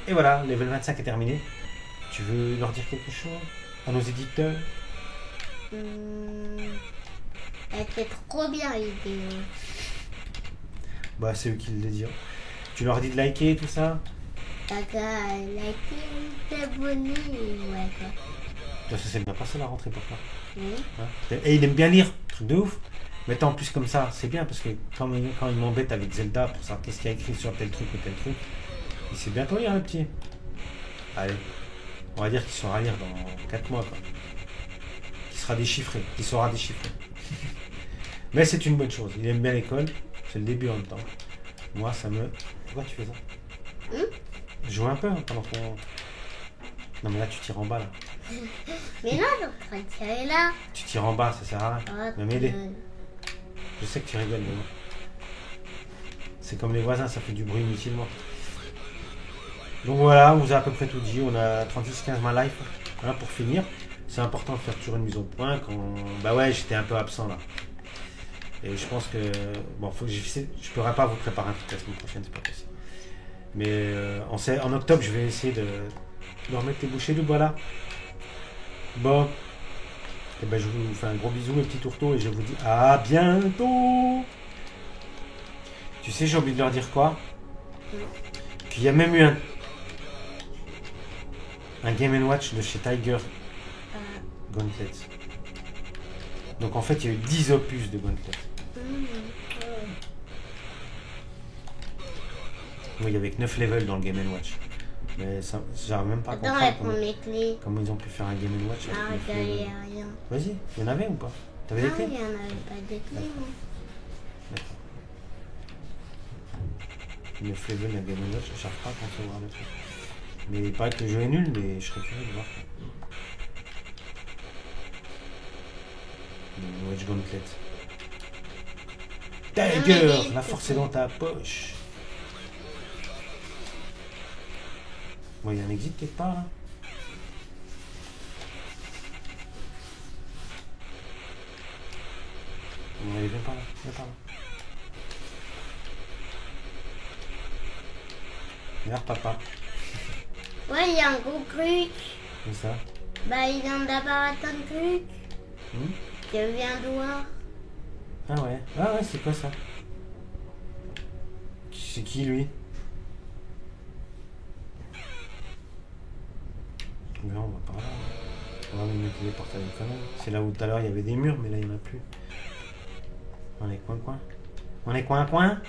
Speaker 1: Et voilà, level 25 est terminé. Tu veux leur dire quelque chose à nos éditeurs?
Speaker 2: Elle était trop bien l'idée.
Speaker 1: Bah c'est eux qui le diront. Tu leur dis de liker tout ça?
Speaker 2: T'as qu'à liker, t'abonner, ouais quoi.
Speaker 1: Ça s'est bien passé la rentrée pour toi.
Speaker 2: Oui.
Speaker 1: Hein? Et il aime bien lire, truc de ouf. Mais en plus comme ça, c'est bien parce que quand il m'embête avec Zelda pour savoir qu'est-ce qu'il y a écrit sur tel truc ou tel truc, il sait bientôt lire le petit. Allez, on va dire qu'il saura lire dans 4 mois quoi. Qu'il sera déchiffré, qu'il saura déchiffrer. Mais c'est une bonne chose, il aime bien l'école, c'est le début en même temps. Moi ça me... Pourquoi tu fais ça? Je joue un peu hein, pendant qu'on... Non mais là tu tires en bas là.
Speaker 2: Mais non, t'es en train de tirer là.
Speaker 1: Tu tires en bas, ça sert à rien.
Speaker 2: Oh,
Speaker 1: Mais m'aider. Je sais que tu rigoles, mais non. C'est comme les voisins, ça fait du bruit inutilement. Donc voilà, on vous a à peu près tout dit. On a 36-15 ma life. Voilà, pour finir, c'est important de faire toujours une mise au point quand... Bah ouais, j'étais un peu absent là. Et je pense que... Bon, faut que je pourrais pas vous préparer un truc la semaine prochaine, c'est pas possible. Mais en octobre, je vais essayer de remettre les bouchées doubles, voilà. Bon. Et ben je vous fais un gros bisou mes petits tourteaux et je vous dis à bientôt. Tu sais, j'ai oublié de leur dire quoi? Qu'il y a même eu un Game & Watch de chez Tiger Gauntlet. Donc en fait, il y a eu 10 opus de Gauntlet. Moi, il y avait que 9 levels dans le Game & Watch. Mais ça, j'arrive même pas à
Speaker 2: Attends,
Speaker 1: comprendre
Speaker 2: prendre mes clés.
Speaker 1: comment ils ont pu faire un Game & Watch.
Speaker 2: Ah,
Speaker 1: avec 9
Speaker 2: il n'y
Speaker 1: levels.
Speaker 2: a rien.
Speaker 1: Vas-y, il y en avait ou pas? T'avais des
Speaker 2: Ah,
Speaker 1: clés?
Speaker 2: il n'y en avait pas de clés. moi.
Speaker 1: D'accord. 9 levels d'un Game & Watch, je n'arrive pas à concevoir le truc. Mais il paraît que le jeu est nul, mais je serais curieux de voir. Game & Watch Gauntlet. Tiger, la force est dans ta poche. Bon, il y a un exit quelque part là. Non, allez, viens par là, viens par là. Regarde papa,
Speaker 2: Ouais, il y a un gros truc.
Speaker 1: comme ça.
Speaker 2: Bah, il vient d'apparaître un truc.
Speaker 1: Hmm.
Speaker 2: Je viens de voir.
Speaker 1: Ah ouais, c'est quoi ça? C'est qui lui? Mais on va par là. On va même mettre les portails quand même. C'est là où tout à l'heure il y avait des murs, mais là il n'y en a plus. On est coin-coin. On est coin-coin.